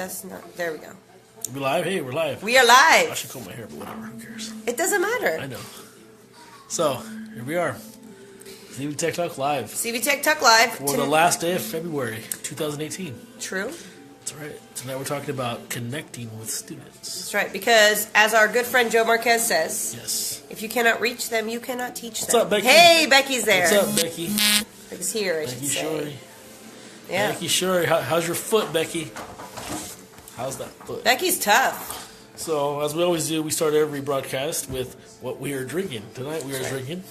That's not. There we go. We live? Hey, we're live. We are I live. should comb my hair, but whatever. Who cares? It doesn't matter. I know. So, here we are. CV Tech Talk Live. CV Tech Talk Live. For the last day of February 2018. True. That's right. Tonight we're talking about connecting with students. That's right. Because as our good friend Joe Marquez says, Yes. if you cannot reach them, you cannot teach them. What's up, Becky? Hey, Becky's there. What's up, Becky? Becky's here, I should Becky say. Shorey. Yeah. Becky Shorey. How's your foot, Becky? How's that foot? Becky's tough. So, as we always do, we start every broadcast with what we are drinking. Tonight we are drinking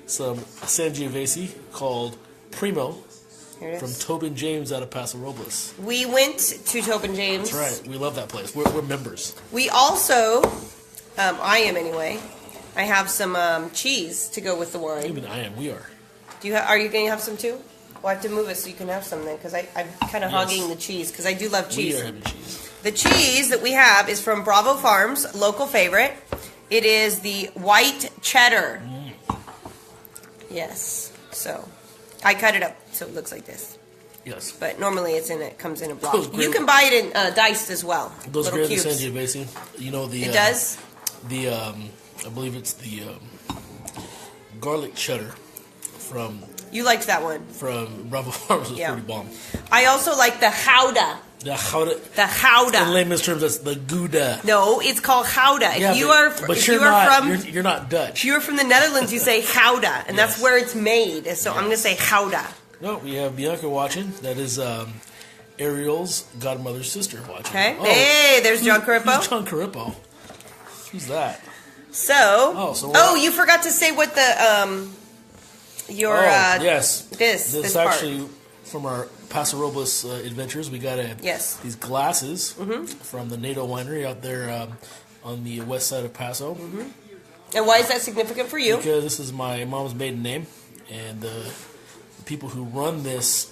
some Sangiovese called Primo Here it from is. Tobin James out of Paso Robles. We went to Tobin James. That's right. We love that place. We're members. We also, I am anyway, I have some cheese to go with the wine. Even I am. We are. Are you going to have some too? Well, I have to move it so you can have some then, because I'm kind of hogging the cheese, because I do love cheese. We are having cheese. The cheese that we have is from Bravo Farms, local favorite. It is the white cheddar. Yes. So, I cut it up so it looks like this. Yes. But normally it comes in a block. Those You can buy it in diced as well. Those little grades cubes. of Sangiovese. You know the. It does? The I believe it's the garlic cheddar from You liked that one. Bravo Farms was Yeah. pretty bomb. I also like the Gouda. The Gouda. The Gouda. In layman's terms, that's the Gouda. No, it's called Gouda. Yeah, If you but, are, but if you're you are not. from, You're not Dutch. if you're from the Netherlands, you say Gouda, and that's Yes. where it's made. So I'm going to say Gouda. No, we have Bianca watching. That is Ariel's godmother's sister watching. Okay. Oh, Hey, there's John Who's Carippo. John Carippo? Who's that? So, you forgot to say what the your yes. this This is part. actually from our Paso Robles adventures. We got Yes. these glasses from the NATO Winery out there on the west side of Paso. And why is that significant for you? Because this is my mom's maiden name, and the people who run this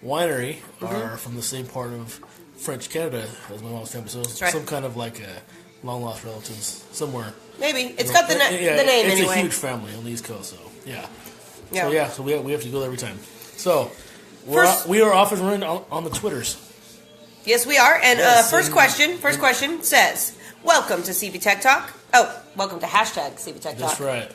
winery are from the same part of French Canada as my mom's family. So it's right. some kind of like long lost relatives somewhere. Maybe it's got the name it's anyway. a huge family on the East Coast, so yeah. Yeah. So we have to go there every time. So First- we are off and running on the Twitters. Yes, we are. And Yes, first and- question says, "Welcome to CV Tech Talk." Oh, welcome to hashtag CV Tech Talk. That's right.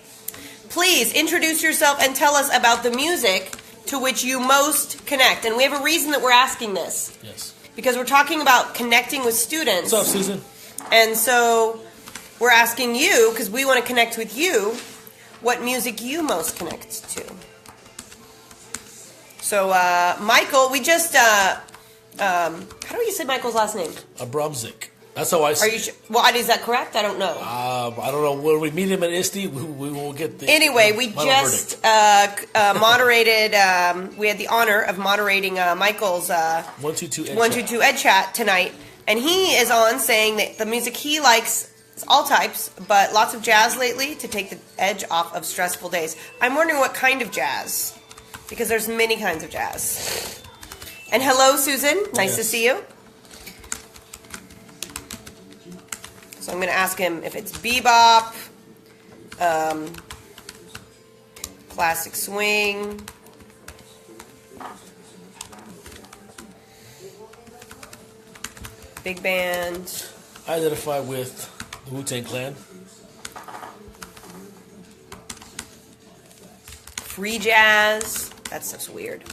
Please introduce yourself and tell us about the music to which you most connect. And we have a reason that we're asking this. Yes. Because we're talking about connecting with students. What's up, Susan? And so we're asking you, because we want to connect with you, what music you most connect to. So, Michael, we just, how do you say Michael's last name? Abramzik. That's how I say Are you sure? Well, is that correct? I don't know. I don't know. When we meet him at ISTE, we will get the. Anyway, we final just verdict. moderated, we had the honor of moderating Michael's 122 Ed 122 Ed Chat tonight, and he is on saying that the music he likes is all types, but lots of jazz lately to take the edge off of stressful days. I'm wondering what kind of jazz, because there's many kinds of jazz. And hello, Susan. Nice to Yes. see you. So I'm going to ask him if it's bebop, classic swing, big band, I identify with the Wu-Tang Clan. free jazz. That stuff's weird.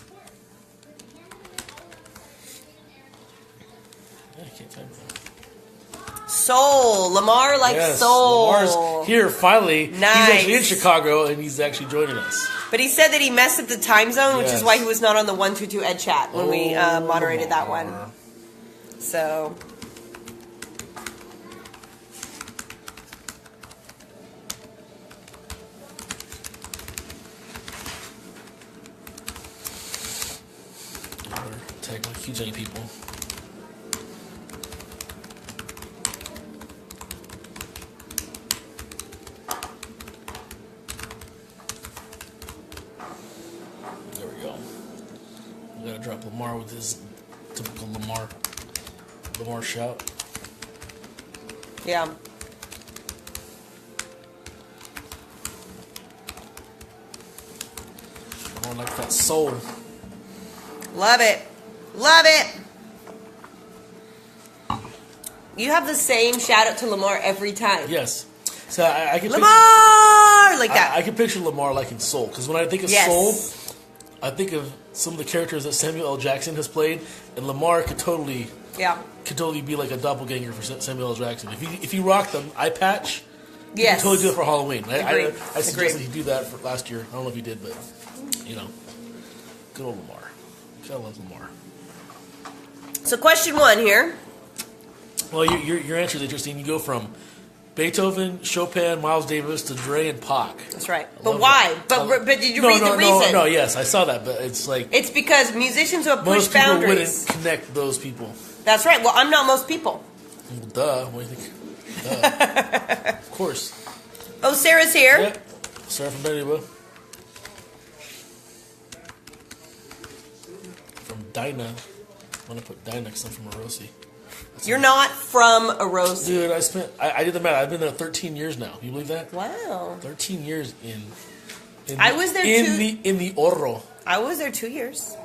I can't find that. Soul. Lamar likes Yes, soul. Lamar's here finally. Nice. He's actually in Chicago, and he's actually joining us. But he said that he messed up the time zone, which is Yes. why he was not on the 122 Ed Chat when we moderated that one. So, Tag like huge many people. There we go. We gotta drop Lamar with his typical Lamar shout. yeah. Lamar like that soul. Love it. Love it. You have the same shout out to Lamar every time. Yes. So I can Lamar like that. I can picture Lamar like in Soul, because when I think of Yes. Soul, I think of some of the characters that Samuel L. Jackson has played, and Lamar could totally be like a doppelganger for Samuel L. Jackson. If he rocked the eye patch, he could totally do it for Halloween. I suggested he do that for last year. I don't know if he did, but good old Lamar. I love Lamar. So question 1 here. Well, your answer is interesting. You go from Beethoven, Chopin, Miles Davis to Dre and Pac. That's right. But why? But did you read the reason? No, yes, I saw that, but it's like it's because musicians who have pushed most people boundaries. wouldn't connect those people. That's right. Well, I'm not most people. Well, duh. What do you think? Duh. Of course. Oh, Sarah's here. Yep. Sarah from Bendigo. From Dinah. I'm going to put Dinah because I'm from Orosi. You're not from Orosi. Dude, I did the math. I've been there 13 years now. You believe that? Wow. 13 years in I was there in the Oro. I was there 2 years.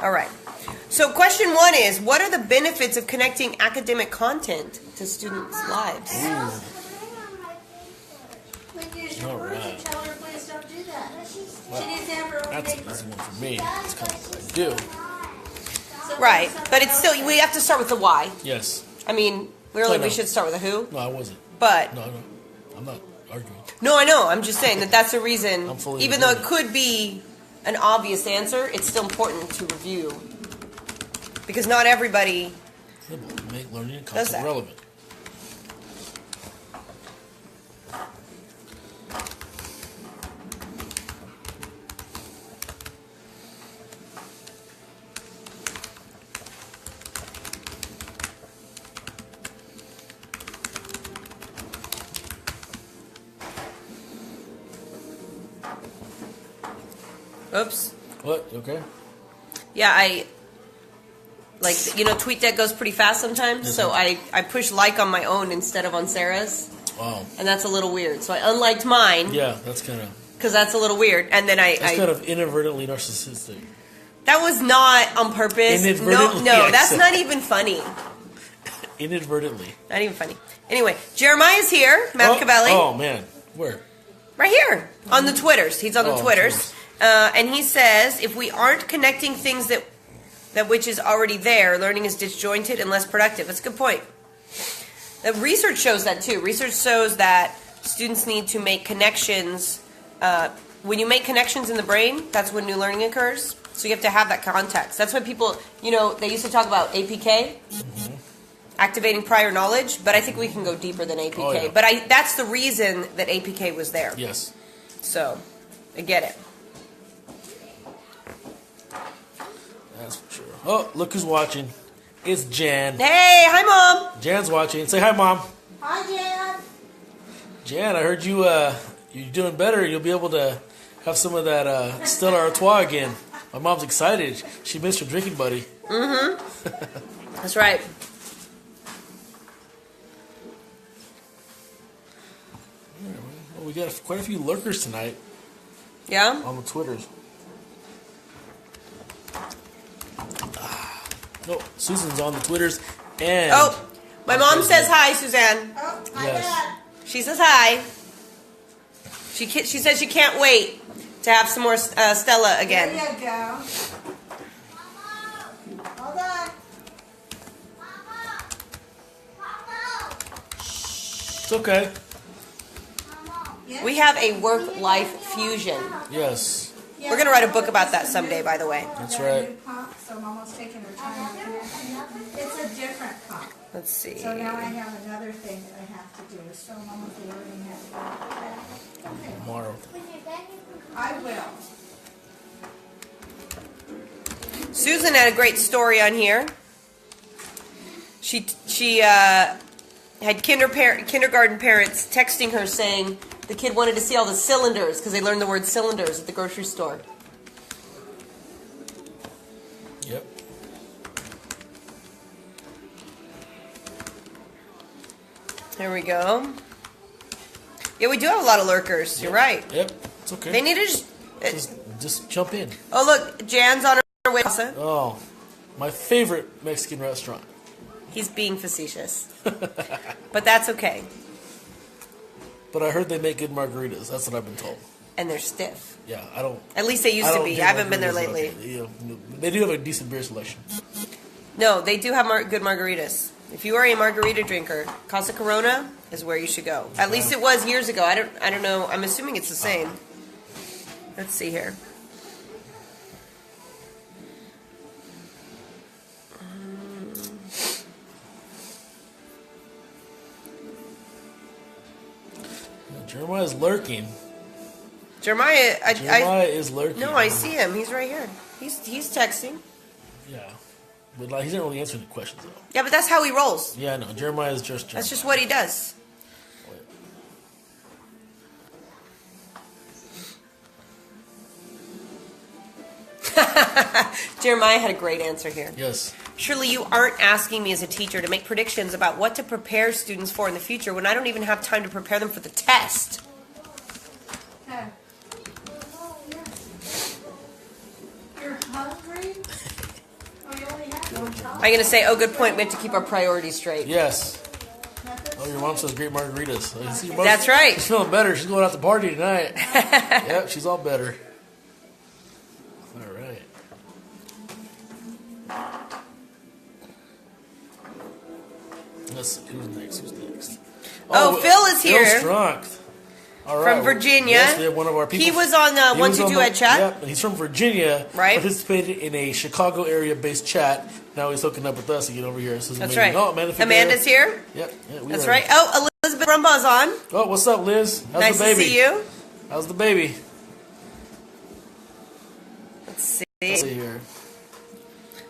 All right. So question 1 is, what are the benefits of connecting academic content to students' lives? All right. Well, that's an easy one for me. That's kind of what I do. Right. But it's still, we have to start with the why. Yes. I mean, really, we should start with the who. No, I wasn't. But No, I'm not arguing. no, I know. I'm just saying that's a reason. I'm fully Even though it agreeing. could be an obvious answer, it's still important to review because not everybody. Make learning and Does content that? relevant. Oops. What? You okay? Yeah, TweetDeck goes pretty fast sometimes, so I push like on my own instead of on Sarah's, Wow. and that's a little weird. So I unliked mine Yeah, that's kind of because that's a little weird, and then that's kind of inadvertently narcissistic. that was not on purpose. Inadvertently, No, I that's said. not even funny. Inadvertently. Not even funny. Anyway, Jeremiah's here, Machiavelli. Oh man, where? Right here on the Twitters. He's on the Oh, Twitters, and he says if we aren't connecting things that which is already there, learning is disjointed and less productive. That's a good point. The research shows that too. Research shows that students need to make connections. When you make connections in the brain, that's when new learning occurs. So you have to have that context. That's why people, they used to talk about APK, activating prior knowledge, but I think we can go deeper than APK. Oh, yeah. But that's the reason that APK was there. Yes. So, I get it. That's for sure. Oh, look who's watching. It's Jan. Hey, hi, Mom. Jan's watching. Say hi, Mom. Hi, Jan. Jan, I heard you're doing better. You'll be able to have some of that Stella Artois again. My mom's excited. She missed her drinking buddy. Mm-hmm. That's right. Well, we got quite a few lurkers tonight Yeah? on the Twitters. No, Susan's on the Twitters. And Oh, my mom says hi, Suzanne. Oh, hi, Yes. Dad. She says hi. She says she can't wait to have some more Stella again. There you go. Hold on. it's okay. Yes? We have a work-life fusion. Yes, Yeah. We're going to write a book about that someday, by the way. that's Got a right. new pump, so Mama's taking her time. It's a different pump. Let's see. So now I have another thing that I have to do. So Mama's learning how to do that. Okay. Tomorrow. I will. Susan had a great story on here. She had kindergarten parents texting her saying the kid wanted to see all the cylinders because they learned the word cylinders at the grocery store. Yep. There we go. Yeah, we do have a lot of lurkers. You're right. Yep. It's okay. They need to Just jump in. Oh, look, Jan's on her way. Oh, my favorite Mexican restaurant. He's being facetious. But that's okay. But I heard they make good margaritas. That's what I've been told. And they're stiff. Yeah, I don't. At least they used to be. I haven't been there lately. They do have a decent beer selection. No, they do have good margaritas. If you are a margarita drinker, Casa Corona is where you should go. At least it was years ago. I don't know. I'm assuming it's the same. Let's see here. Jeremiah's lurking. Jeremiah is lurking. No, I see him. He's right here. He's texting. Yeah. But like, he's not really answering the questions, though. Yeah, but that's how he rolls. Yeah, I know. Jeremiah's just Jeremiah. That's just what he does. Jeremiah had a great answer here. Yes. Surely you aren't asking me as a teacher to make predictions about what to prepare students for in the future when I don't even have time to prepare them for the test. Oh, yes. You're hungry? Oh, you only have one time? I'm going to say, oh, good point. We have to keep our priorities straight. Yes. Oh, your mom says great margaritas. See, That's right. She's feeling better. She's going out to party tonight. Yep, she's all better. All right. Let's see. Who's next? Oh, Phil is here. Phil Strunk. All right. From Virginia. Yes, we have one of our people. He was on 122 Ed Chat. Yep, he's from Virginia. Right. Participated in a Chicago area-based chat. Now he's hooking up with us to get over here. So That's right. Oh, Amanda's here. Yep. Yeah, That's right. Oh, Elizabeth Rumbaugh's on. Oh, what's up, Liz? How's nice the baby? to see you. How's the baby? Let's see. Let's see here.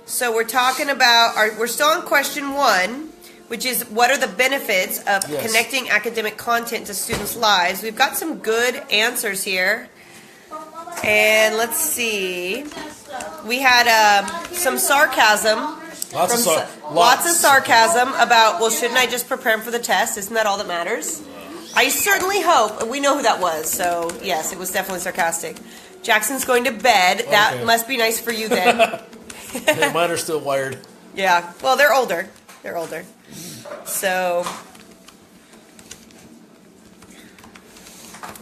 So we're talking about, we're still on question 1, which is what are the benefits of connecting academic content to students' lives. We've got some good answers here. And let's see. We had some sarcasm. Lots of sarcasm about, well, shouldn't I just prepare them for the test? Isn't that all that matters? I certainly hope. We know who that was, so yes, it was definitely sarcastic. Jackson's going to bed. Okay. That must be nice for you then. Yeah, mine are still wired. Yeah, well, they're older. They're older. So,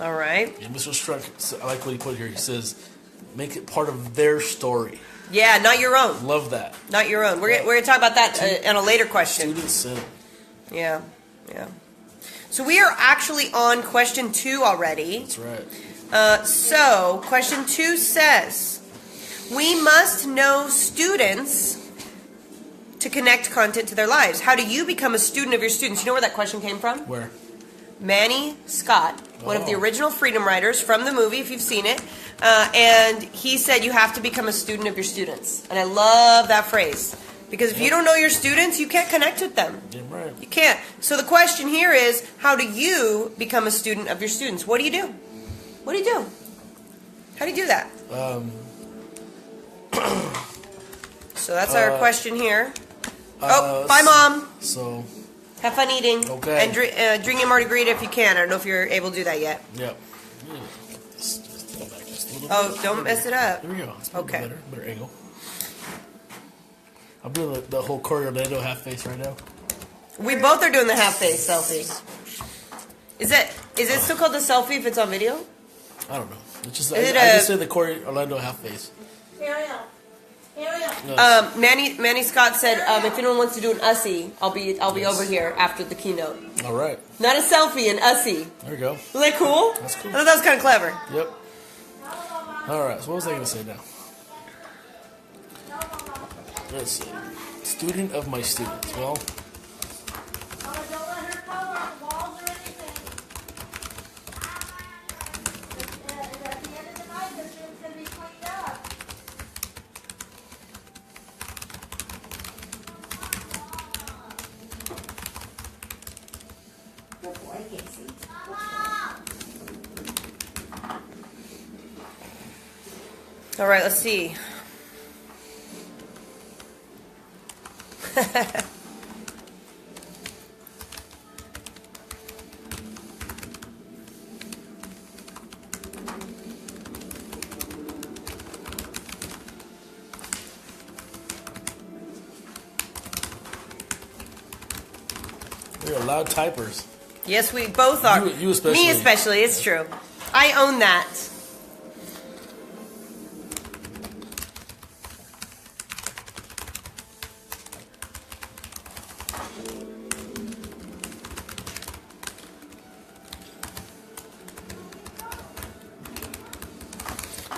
all right. Yeah, Mr. Strunk, I like what he put here. He says, make it part of their story. Yeah, not your own. Love that. Not your own. We're going to talk about that in a later question. Student-centered. Yeah, yeah. So we are actually on question 2 already. That's right. So, question 2 says, we must know students to connect content to their lives. How do you become a student of your students? You know where that question came from? Where? Manny Scott, one of the original Freedom Writers from the movie, if you've seen it. And he said you have to become a student of your students. And I love that phrase. Because if you don't know your students, you can't connect with them. Yeah, right. You can't. So the question here is, how do you become a student of your students? What do you do? What do you do? How do you do that? So that's our question here. Bye, Mom. So, have fun eating. Okay. And drink your margarita if you can. I don't know if you're able to do that yet. Yep. Oh, don't mess it up. There we go. It's okay. Better angle. I'm doing the whole Corey Orlando half face right now. We both are doing the half face selfie. Is it still called the selfie if it's on video? I don't know. It's just I just said the Corey Orlando half face. Manny Scott said, if anyone wants to do an Ussie, I'll be over here after the keynote. All right. Not a selfie, an Ussie. There you go. Isn't that cool? That's cool. I thought that was kind of clever. Yep. All right. So what was I going to say now? Let's see. Student of my students. Well. All right, let's see. We're loud typers. Yes, we both are. You especially. Me especially. It's true. I own that.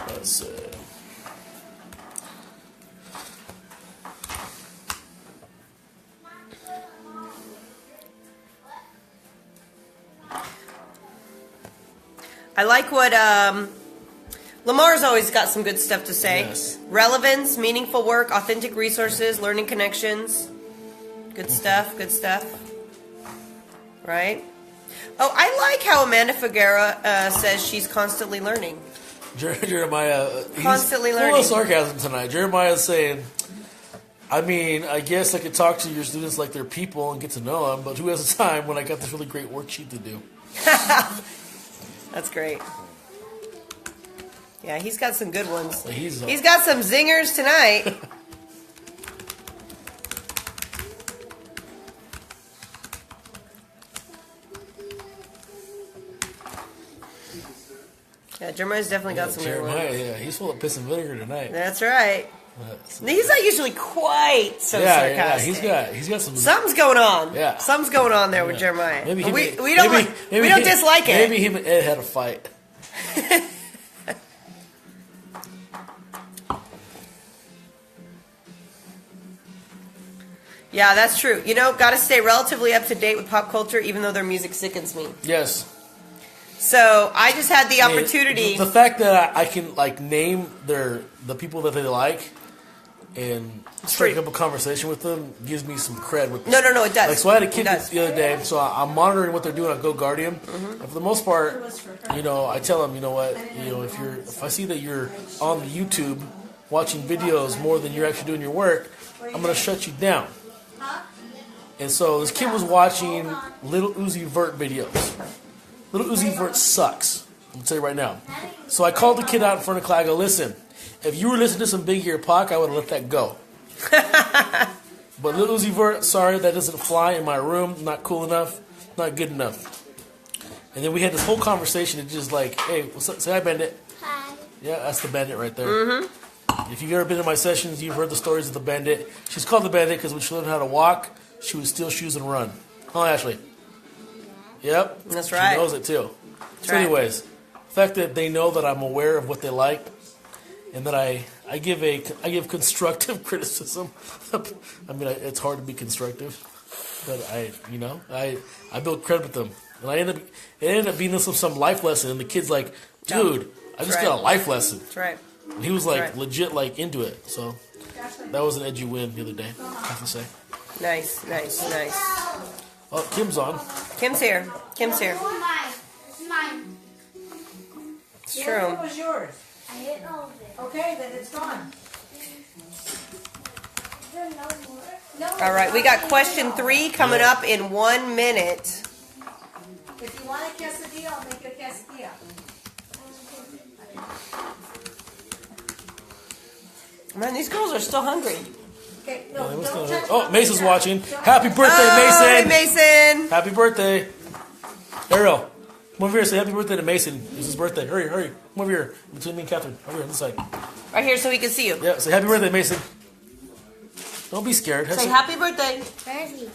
Let's see. I like what Lamar's always got some good stuff to say. Yes. Relevance, meaningful work, authentic resources, learning connections. Good stuff, good stuff. Right? Oh, I like how Amanda Figuera says she's constantly learning. Jeremiah, Constantly he's learning. full of sarcasm tonight. Jeremiah's saying, I mean, I guess I could talk to your students like they're people and get to know them, but who has the time when I got this really great worksheet to do? That's great. Yeah, he's got some good ones. He's got some zingers tonight. Yeah, Jeremiah's definitely got some good ones. Yeah, he's full of piss and vinegar tonight. That's right. He's not usually quite so sarcastic. Yeah, he's got some. Something's going on. Yeah, something's going on there with Jeremiah. Maybe we don't dislike it. Maybe him and Ed had a fight. Yeah, that's true. You know, got to stay relatively up to date with pop culture, even though their music sickens me. Yes. So I just had the opportunity. The fact that I can like name the people that they like and strike up a conversation with them gives me some cred. With no, it does. Like, so I had a kid the other day, so I'm monitoring what they're doing on Go Guardian. Mm-hmm. And for the most part, you know, I tell them, you know what, you know, if I see that you're on the YouTube watching videos more than you're actually doing your work, I'm gonna shut you down. And so this kid was watching Little Uzi Vert videos. Little Uzi Vert sucks. I'm going to tell you right now. So I called the kid out in front of class. I go, listen, if you were listening to some Big Ear Pac, I would have let that go. But Little Uzi Vert, sorry, that doesn't fly in my room. Not cool enough. Not good enough. And then we had this whole conversation. It's just like, hey, what's up? Say hi, Bandit. Hi. Yeah, that's the Bandit right there. Mm-hmm. If you've ever been in my sessions, you've heard the stories of the Bandit. She's called the Bandit because when she learned how to walk, she would steal shoes and run. Huh, Ashley? Yep. That's right. She knows it too. That's so anyways, the fact that they know that I'm aware of what they like and that I give constructive criticism. I mean, it's hard to be constructive, but I build credit with them. And it ended up being some life lesson, and the kid's like, dude, I just got a life lesson. That's right. And he was like legit like into it. So that was an edgy win the other day, I have to say. Nice. Oh, Kim's on. Kim's here. Mine. It's true. It was yours. I ate all of it. Okay, then it's gone. All right, we got question 3 coming up in 1 minute. If you want a quesadilla, I'll make you a quesadilla. Man, these girls are still hungry. Okay, no, don't touch Oh, my Mason's pizza. watching. Don't Happy touch birthday, Hey, Mason! Mason. Happy birthday. Ariel, come over here and say happy birthday to Mason. It's his birthday. Hurry. Come over here. Between me and Catherine. Over here on this side. Right here so he can see you. Yeah, say happy birthday, Mason. Don't be scared. Say happy birthday. Where is he?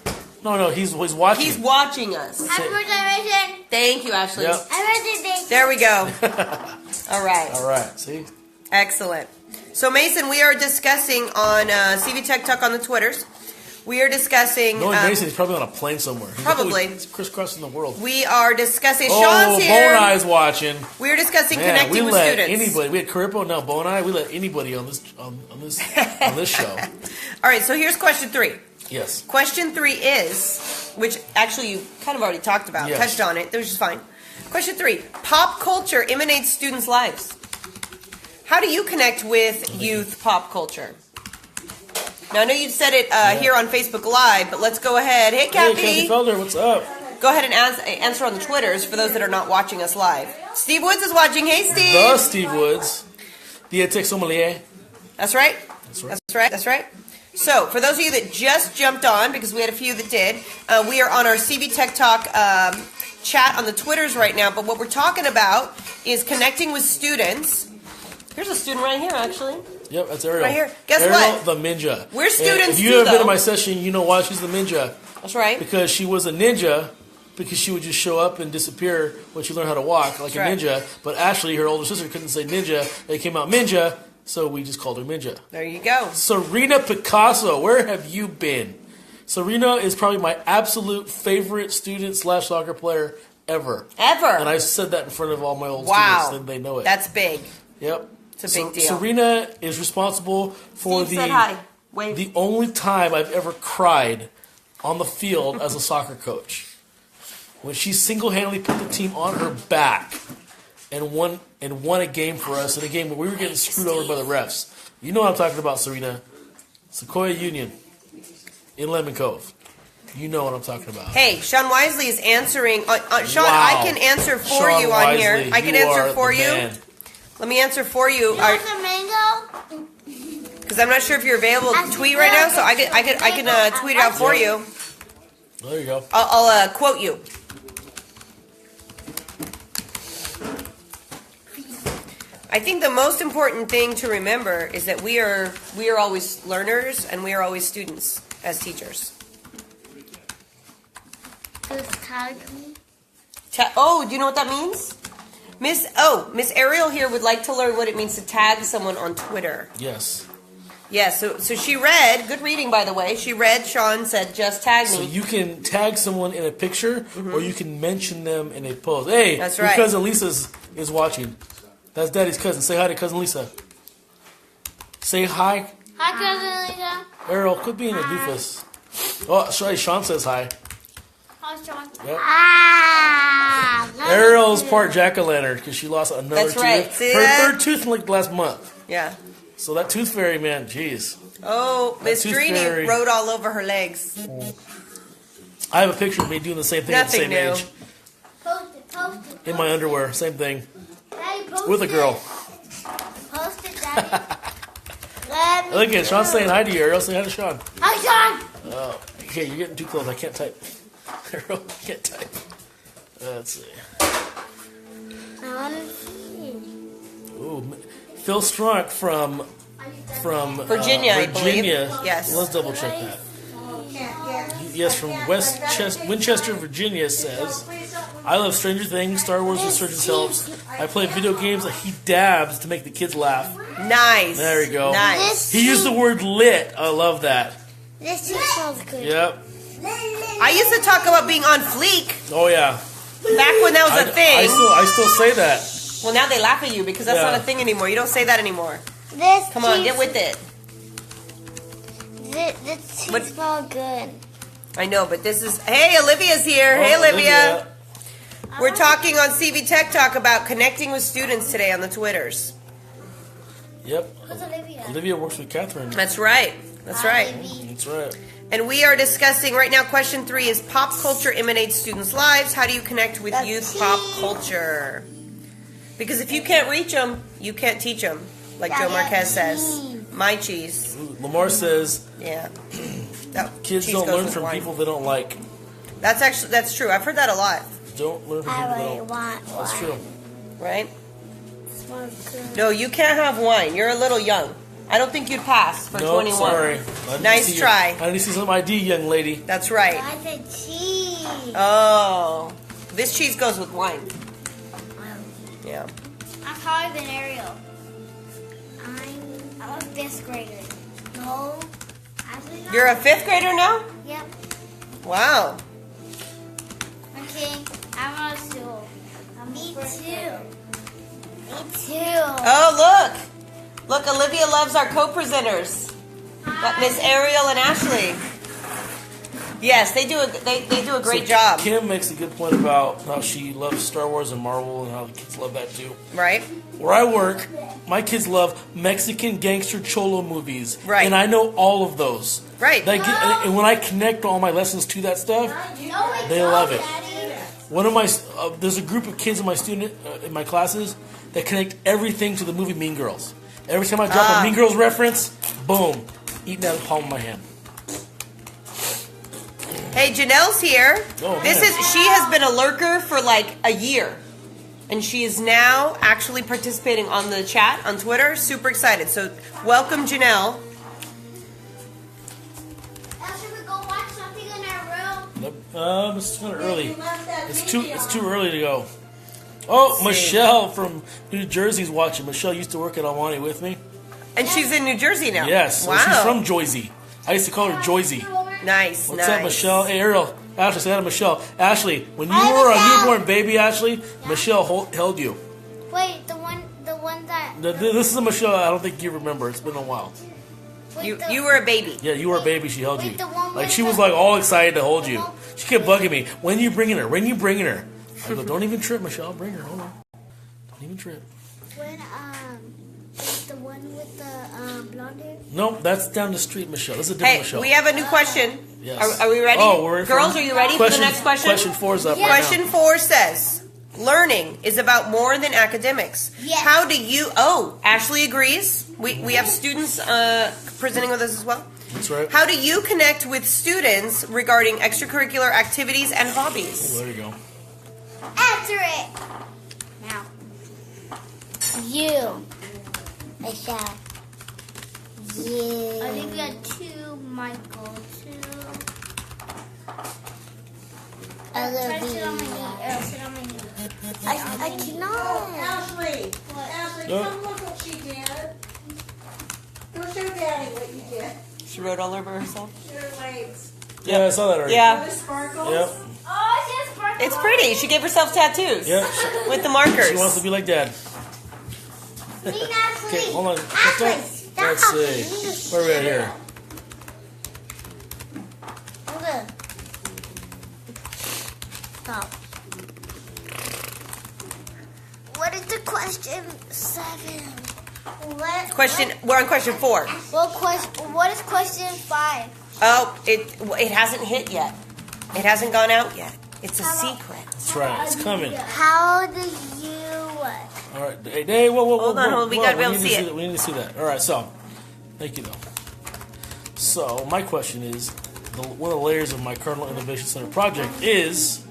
No, he's watching. He's watching us. Happy birthday, Mason. Thank you, Ashley. Yep. Happy birthday, Mason. There we go. All right. All right, see? Excellent. So, Mason, we are discussing on CV Tech Talk on the Twitters. We are discussing... Knowing Mason, he's probably on a plane somewhere. Probably. He's crisscrossing the world. We are discussing... Oh, Sean's here. Bone Eye's watching. We are discussing Man, connecting with students. Anybody. We had Caripo, now Bone Eye. We let anybody on this on this show. All right, so here's question 3. Yes. Question 3 is, which actually you kind of already talked about, Yes. touched on it, which is fine. Question 3, pop culture emanates students' lives. How do you connect with youth pop culture? Now, I know you've said it here on Facebook Live, but let's go ahead. Hey, Kathy. Hey, Kathy Felder, what's up? Go ahead and answer on the Twitters for those that are not watching us live. Steve Woods is watching. Hey, Steve. The Steve Woods. Diatex sommelier. That's right. That's right. That's right. So, for those of you that just jumped on, because we had a few that did, we are on our CV Tech Talk chat on the Twitters right now, but what we're talking about is connecting with students. Here's a student right here, actually. Yep, that's Ariel. Right here. Guess Ariel, what? the ninja. We're students, and if you too, haven't been though. to my session, you know why she's the ninja. That's right. Because she was a ninja, because she would just show up and disappear when she learned how to walk like That's a ninja. But Ashley, her older sister, couldn't say ninja. They came out Minja, so we just called her Minja. There you go. Serena Picasso, where have you been? Serena is probably my absolute favorite student / soccer player ever. Ever. And I said that in front of all my old Wow. students, and they know it. That's big. Yep. It's a big deal. Serena is responsible for Steve said hi. Wave. the only time I've ever cried on the field as a soccer coach. When she single-handedly put the team on her back and won a game for us in a game where we were getting screwed over by the refs. You know what I'm talking about, Serena. Sequoia Union in Lemon Cove. You know what I'm talking about. Hey, Sean Wisely is answering. Sean, Wow. I can answer for Sean you on Wisely, here. I can you answer are for the you. man. Let me answer for you. You want some mango? Because I'm not sure if you're available to tweet right now, so I can tweet it out for you. There you go. I'll quote you. I think the most important thing to remember is that we are always learners and we are always students as teachers. Just tag me. Oh, do you know what that means? Miss Ariel here would like to learn what it means to tag someone on Twitter. Yes. Yeah, so she read, good reading by the way, she read, Sean said, just tag me. So you can tag someone in a picture, or you can mention them in a post. Hey, That's your right. cousin Lisa is watching. That's Daddy's cousin. Say hi to cousin Lisa. Say hi. Hi, cousin Lisa. Errol, quit being a doofus. Oh, sorry, Sean says hi. Hi, Sean. Yep. Ah. Errol's part jack-o'-lantern because she lost another That's tooth. right. See Her that? third tooth in like last month. Yeah. So that tooth fairy, man, jeez. Oh, Miss Tooth Drini fairy. wrote all over her legs. I have a picture of me doing the same thing Nothing at the same new. age. Post it. In my underwear, same thing. Daddy, post With a it. girl. Post it, Daddy. Let me Look at do Sean's it. saying hi to you, Errol. Say hi to Sean. Hi, Sean. Oh, okay, you're getting too close. I can't type. Errol, I can't type. Let's see. I want to see. Ooh, Phil Strunk from Virginia, I believe. Virginia. Yes. Let's double check that. Can't get. Yes, from Winchester, Virginia says, I love Stranger Things, Star Wars Resurgence helps. I play video games that he dabs to make the kids laugh. Nice. There we go. Nice. He used the word lit. I love that. This tea smells good. Yep. I used to talk about being on fleek Oh yeah. back when that was a thing. I still say that. Well, now they laugh at you because that's Yeah. not a thing anymore. You don't say that anymore. This Come on, tea- get with it. This tea What- smells good. I know, but this is. Hey, Olivia's here. Hey, Oh, Olivia. We're talking on CV Tech Talk about connecting with students today on the Twitters. Yep. What's Olivia? Olivia works with Catherine. That's right. That's right. That's right. And we are discussing right now. Question 3 is pop culture emanates students' lives. How do you connect with The youth tea. pop culture? Because if you can't reach them, you can't teach them, like Joe Yeah, Marquez says. cheese. My cheese. Lamar says Yeah. That kids cheese don't goes learn with from wine. people they don't like. That's true. I've heard that a lot. Don't learn from I people they really don't. want one. That's true. Right? It smells good. No, you can't have wine. You're a little young. I don't think you'd pass for No, 21. sorry. I need Nice to see try. I need to see some ID, young lady. That's right. I said cheese. Oh, this cheese goes with wine. Yeah. I'm taller than Ariel. I'm a 5th grader. No. Actually not. You're a 5th grader now? Yep. Wow. Okay. I'm on a stool. Me too. Me too. Oh, look. Look, Olivia loves our co-presenters. Miss Ariel and Ashley. Yes, they do a great job. Kim makes a good point about how she loves Star Wars and Marvel and how the kids love that too. Right? Where I work, my kids love Mexican gangster cholo movies. Right. And I know all of those. Right. And when I connect all my lessons to that stuff, No, they love it. Daddy. One of my there's a group of kids in my classes that connect everything to the movie Mean Girls. Every time I drop a Mean Girls reference, boom. eating out of the palm of my hand. Hey, Janelle's here. Oh, She has been a lurker for like a year. And she is now actually participating on the chat on Twitter. Super excited. So welcome, Janelle. Should we go watch something in our room? Nope. It's kind of early. It's too early to go. Oh, Michelle from New Jersey's watching. Michelle used to work at Alwani with me. And she's in New Jersey now. Yes. Wow. So she's from Joyzy. I used to call her Joyzy. Nice. What's up, Michelle? Hey, Ariel. Ashley, say hi to Michelle. Ashley, when you were a newborn baby, Ashley, Michelle held you. Wait, the one that. This is a Michelle I don't think you remember. It's been a while. You were a baby. Yeah, you were a baby. She held you. the one Like with she was the- like all excited to hold you. She kept bugging me. When you bringing her? When you bringing her? I go, don't even trip, Michelle. Bring her. Hold on. Don't even trip. When the one with the blonde hair. Nope, that's down the street, Michelle. This is a different Hey, Michelle. we have a new question. Yes. Are we ready? Oh, we're in for Girls, are you ready for the next question? Question 4 is up right Question now. 4 says, learning is about more than academics. Yes. How do you... Oh, Ashley agrees. We have students presenting with us as well. That's right. How do you connect with students regarding extracurricular activities and hobbies? Oh, there you go. Answer it. Now. You. Michelle. You. I think we got 2, Michael. 2. Try to sit on my knee. Sit on my knee. I cannot. Ashley, come look what she did. Go show Daddy what you did. She wrote all over herself. Your legs. Yeah, I saw that already. Yeah. The sparkles. Yep. Oh, she has sparkles. It's pretty. She gave herself tattoos. Yeah. With the markers. She wants to be like Dad. Me, Ashley. Okay, hold on. Ashley, stop. Let's see. Where are we at here? Okay. Stop. What is the question 7? We're on question 4. What is question 5? Oh, it hasn't hit yet. It hasn't gone out yet. It's a secret. That's right. It's coming. How do you... All right. Hey, Dave, whoa. Hold on, we gotta be able to see it. We need to see that. All right, so, thank you, though. So, my question is, one of the layers of my Kernel Innovation Center project is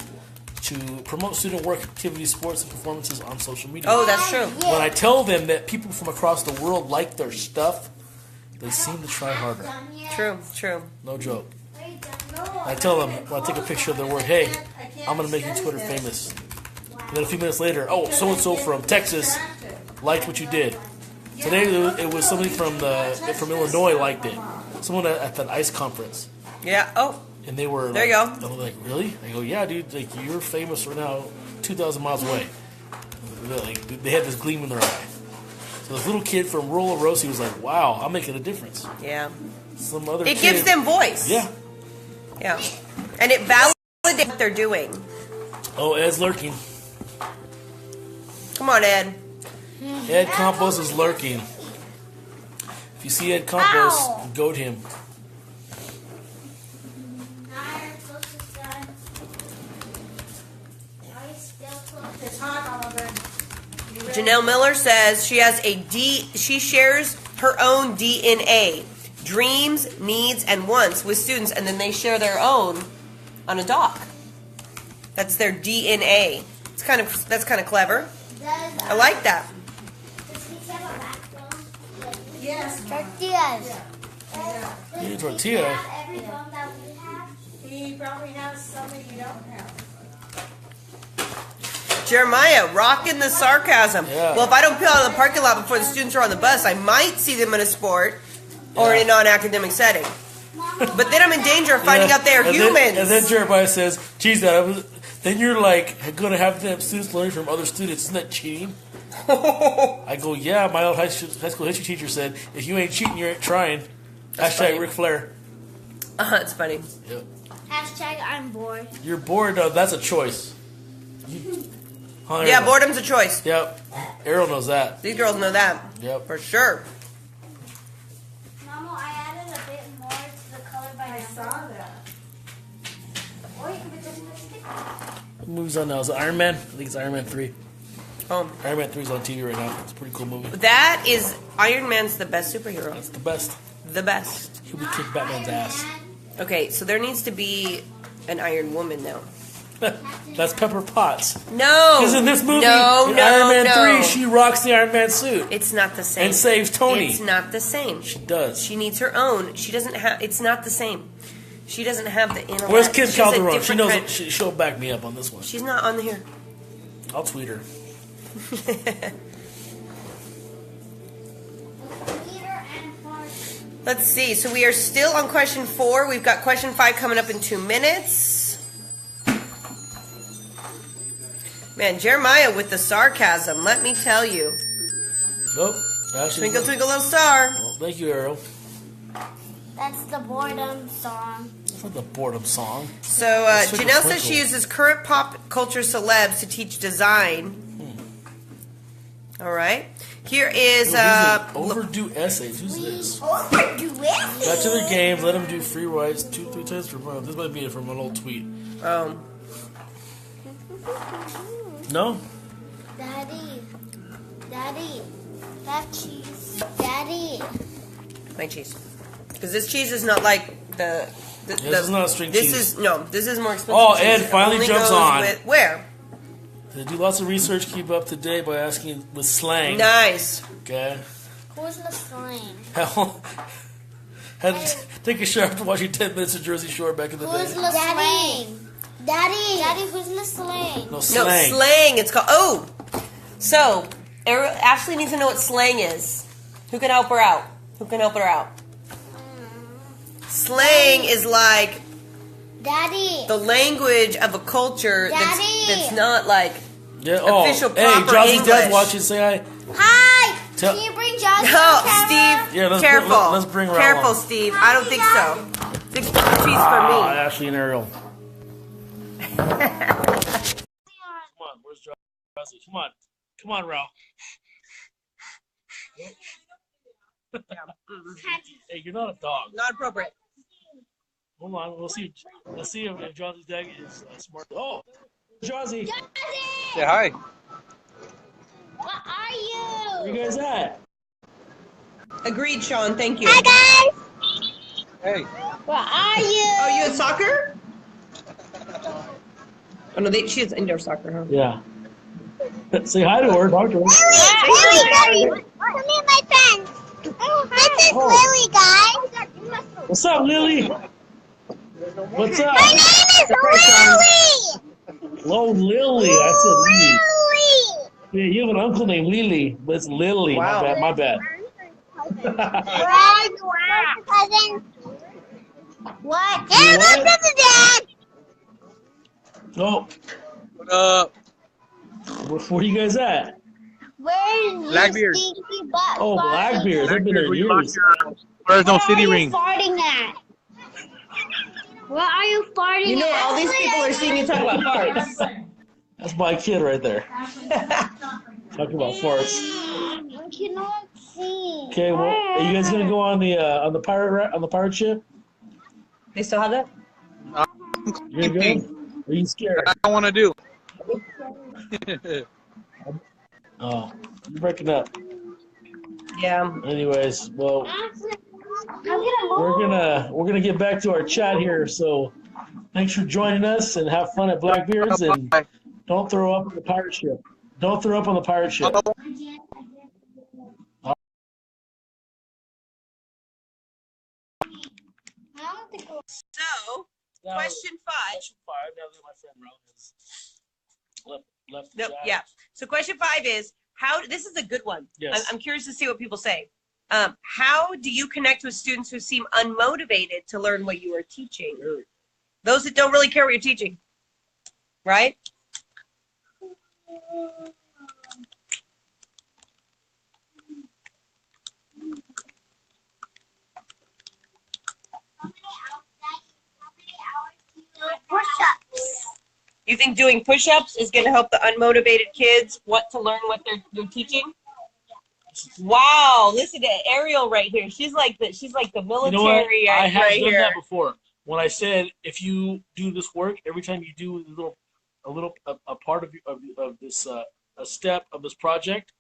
to promote student work activities, sports, and performances on social media. Oh, that's true. When I tell them that people from across the world like their stuff, they seem to try harder. True. No joke. I tell them, when I take a picture of their work, hey, I'm going to make you Twitter famous. And then a few minutes later, oh, so-and-so from Texas liked what you did. Today it was somebody from Illinois liked it. Someone at that ICE conference. Yeah. Oh. And they were there. Like, You go. I'm like, really? I go, yeah, dude. Like, you're famous right now, 2,000 miles away. They had this gleam in their eye. So this little kid from rural Orosi was like, wow, I'm making a difference. Yeah. Some other It kid, gives them voice. Yeah. Yeah. And it validates what they're doing. Oh, Ed's lurking. Come on, Ed. Ed Campos is lurking. If you see Ed Campos, goat him. It's hot, Oliver. Janelle Miller says she shares her own DNA, dreams, needs, and wants with students, and then they share their own on a doc. That's their DNA. That's kind of clever. I like that. Yes. Tortillas. You tortilla. He probably has something you don't have. Jeremiah, rocking the sarcasm. Yeah. Well, if I don't peel out of the parking lot before the students are on the bus, I might see them in a sport or in a non-academic setting. But then I'm in danger of finding out they're humans. And then Jeremiah says, geez, then you're like going to have them students learning from other students. Isn't that cheating? I go, yeah, my old high school history teacher said, if you ain't cheating, you ain't trying. That's Hashtag funny. Ric Flair. It's funny. Yep. Hashtag I'm bored. You're bored, that's a choice. Huh, Yeah, Ariel? boredom's a choice. Yep. Errol knows that. These girls know that. Yep. For sure. Mama, I added a bit more to the color by I saw that. What movie's on now? Is it Iron Man? I think it's Iron Man 3. Oh. Iron Man 3 is on TV right now. It's a pretty cool movie. That is, Iron Man's the best superhero. It's the best. The best. he would kick Batman's ass. Okay, so there needs to be an Iron Woman now. That's Pepper Potts. No! Because in this movie, no, in Iron Man no. 3, she rocks the Iron Man suit. It's not the same. And saves Tony. It's not the same. She does. She needs her own. She doesn't have. It's not the same. She doesn't have the intellect. Where's Kim She's a Calderon? She different knows. kind- She'll back me up on this one. She's not on here. I'll tweet her. Let's see. So we are still on question 4. We've got question 5 coming up in 2 minutes. Man, Jeremiah with the sarcasm. Let me tell you. Oh, Ashley. Twinkle, twinkle, little star. Well, thank you, Arrow. That's the boredom song. It's not the boredom song. So Twinkle, Janelle twinkle. says she uses current pop culture celebs to teach design. All right. Here is These are overdue essays. Who's this? Overdo it. Back to their games. Let them do free rides 2-3 times per month. This might be from an old tweet. No? Daddy, that cheese. Daddy. my cheese. Because this cheese is not like This is not string cheese. This is more expensive. Oh, cheese. Ed It finally only jumps goes on. with- where? They do lots of research, keep up to date by asking with slang. Nice. Okay. Who's the slang? Hell, had to take a shower after watching 10 minutes of Jersey Shore back in the Who's day. the slang? Daddy, who's the slang? No No, slang. slang. It's called. Oh, so Ashley needs to know what slang is. Who can help her out? Who can help her out? Slang is like Daddy. the language of a culture Daddy. that's not like Yeah. official Hey, proper Jossy's dad's English. watching. Say hi. Hi. Tell- Can you bring Josh? No, on camera? Steve. Yeah, let's careful. let's bring Raul Careful, on. Steve. I don't think so. Fix the cheese for me. Ashley and Ariel. Come on, where's Jossie? Come on, Raul. Hey, you're not a dog. Not appropriate. Hold on, we'll see. Let's see if Jossie's dad is smart. Oh, Jossie, Say hi. What are you? where you guys at? Agreed, Sean. Thank you. Hi guys. Hey. What are you? Oh, you at soccer? Oh no, she has indoor soccer, huh? Yeah. Say hi to her. Talk to her. Lily, come meet my friends. This is Lily, guys. What's up, Lily? What's up? My name is Lily. Hello, Lily. I said Lily. Lily. Yeah, you have an uncle named Lily, but it's Lily. Wow. My bad. Where's cousin? What? You Yeah, what? that's Dad. Oh, What up? where you guys at? Where's Blackbeard. Stinky Butt? Oh, Blackbeard. They've been there We lost years. your- Where's no city Where are ring? you farting at? Where are you farting You know, at? all these people are seeing you talk about farts. That's my kid right there. Talking about farts. I cannot see. Okay, well, are you guys gonna go on the pirate ship? They still have that? You're gonna go? Are you scared? I don't want to do. Oh, you're breaking up. Yeah. Anyways, well, I'm gonna we're gonna get back to our chat here. So, thanks for joining us and have fun at Blackbeard's and don't throw up on the pirate ship. Don't throw up on the pirate ship. So, Now, question 5. Question 5. Now that my friend Ralph has left the Nope, chat. yeah. So question 5 is, how, this is a good one. Yes. I'm curious to see what people say. How do you connect with students who seem unmotivated to learn what you are teaching? Sure. Those that don't really care what you're teaching, right? push-ups. You think doing push-ups is going to help the unmotivated kids want to learn what they're teaching? Wow, listen to Ariel right here. She's like the military You know what? I have right done here. that before. When I said if you do this work, every time you do a part of this a step of this project,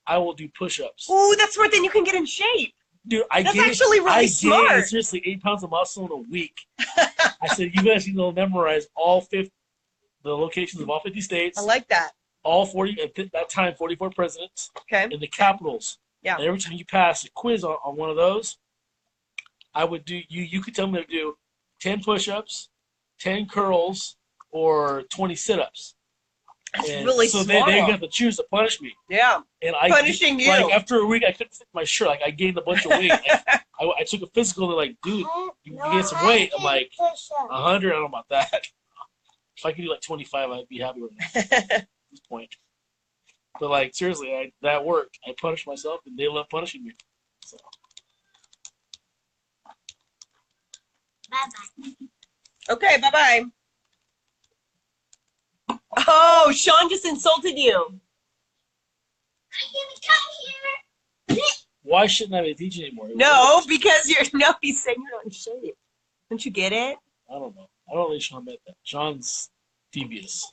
I will do push-ups. Ooh, that's where then you can get in shape. Dude, That's actually really smart. I gained seriously 8 pounds of muscle in a week. I said, you guys need to memorize the locations of all 50 states. I like that. All 40, at that time, 44 presidents. Okay. And the capitals. Yeah. And every time you pass a quiz on one of those, I would do, you could tell me to do 10 push-ups, 10 curls, or 20 sit-ups. That's and really so smart. they got to choose to punish me. Yeah. And Punishing you. Like after a week, I couldn't fit my shirt. Like I gained a bunch of weight. I took a physical. They're like, dude, you gained some weight. I'm like, 100. I don't know about that. If I could do like 25, I'd be happy with that at this point. But like seriously, that worked. I punished myself, and they love punishing me. So. Bye-bye. Okay, bye-bye. Oh, Sean just insulted you. Why shouldn't I be teaching anymore? No, because he's saying you're not in shape. Don't you get it? I don't know. I don't really Sean meant that. Sean's devious.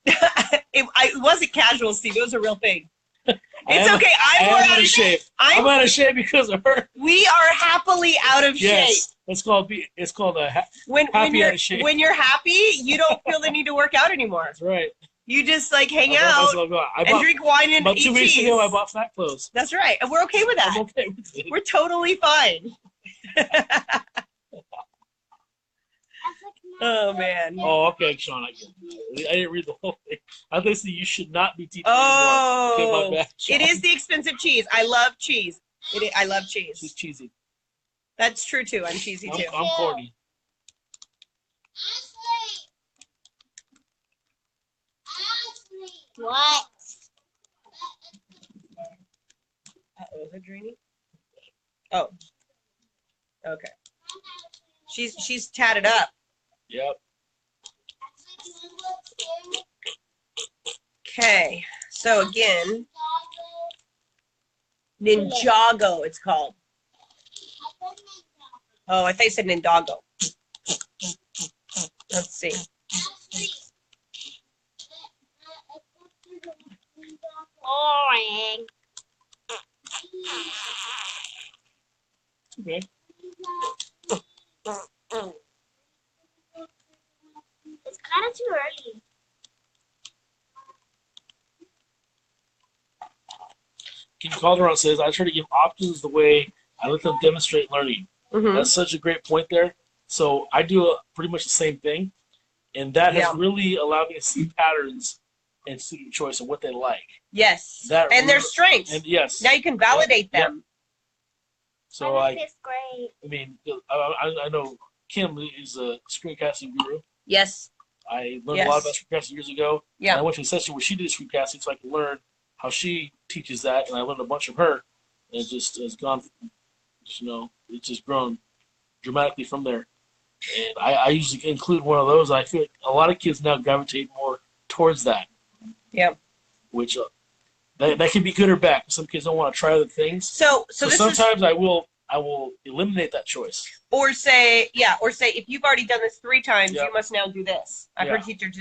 It wasn't casual, Steve. It was a real thing. It's okay. I'm out of shape. I'm out of shape because of her. We are happily out of shape. It's called a when happy you're, out of shape. When you're happy, you don't feel the need to work out anymore. That's right. You just like hang out and drink wine and about eat 2 weeks cheese. ago, I bought fat clothes. That's right. And we're okay with that. I'm okay with it. We're totally fine. Oh, man. Oh, okay, Sean. I didn't read the whole thing. I think you should not be teaching anymore. Okay, my bad, it is the expensive cheese. I love cheese. I love cheese. She's cheesy. That's true, too. I'm cheesy, too. I'm corny. What? Uh-oh, is it Dreamy? Oh. Okay. She's tatted up. Yep. Okay. So again, Ninjago it's called. Oh, I thought you said Ninjago. Let's see. Boring. Okay. It's kind of too early. Ken Calderon says, I try to give options the way I let them demonstrate learning. Mm-hmm. That's such a great point there. So I do pretty much the same thing. And that has really allowed me to see patterns in student choice and what they like. Yes. And their strengths. And yes. Now you can validate them. Yep. So I fifth grade. I mean, I know Kim is a screencasting guru. Yes. I learned a lot about screencasting years ago. Yeah. And I went to a session where she did screencasting so I could learn how she teaches that, and I learned a bunch from her. And it just has gone, it's just grown dramatically from there. And I usually include one of those. I feel like a lot of kids now gravitate more towards that. Yeah. Which that can be good or bad. Some kids don't want to try other things. So sometimes I will eliminate that choice. Or say if you've already done this 3 times, you must now do this. I've heard teachers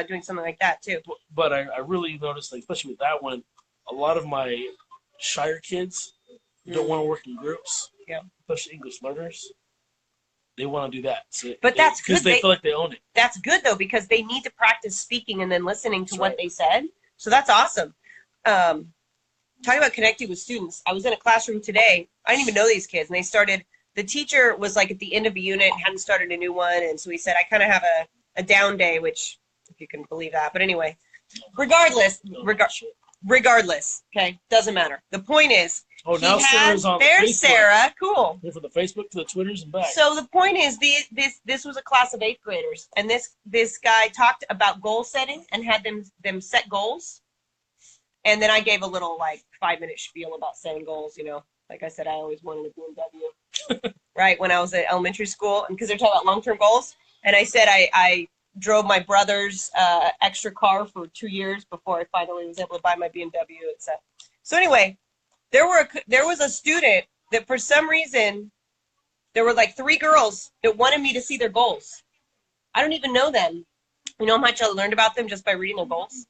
doing something like that too. But I really noticed, like, especially with that one, a lot of my shyer kids who don't want to work in groups, especially English learners, they want to do that. So but that's good. Because they feel like they own it. That's good, though, because they need to practice speaking and then listening to what they said. So that's awesome. Talking about connecting with students, I was in a classroom today. I didn't even know these kids, and the teacher was like at the end of a unit, hadn't started a new one, and so he said, I kind of have a down day, which, if you can believe that. But anyway, regardless, okay, doesn't matter. The point is, now Sarah's on there's Facebook. Sarah, cool. From the Facebook to the Twitters and back. So the point is, this was a class of 8th graders, and this guy talked about goal setting and had them set goals. And then I gave a little 5-minute spiel about setting goals. Like I said, I always wanted a BMW, right? When I was at elementary school, and because they're talking about long-term goals, and I said I drove my brother's extra car for 2 years before I finally was able to buy my BMW, etc. So anyway, there was a student that for some reason there were 3 girls that wanted me to see their goals. I don't even know them. You know how much I learned about them just by reading their goals?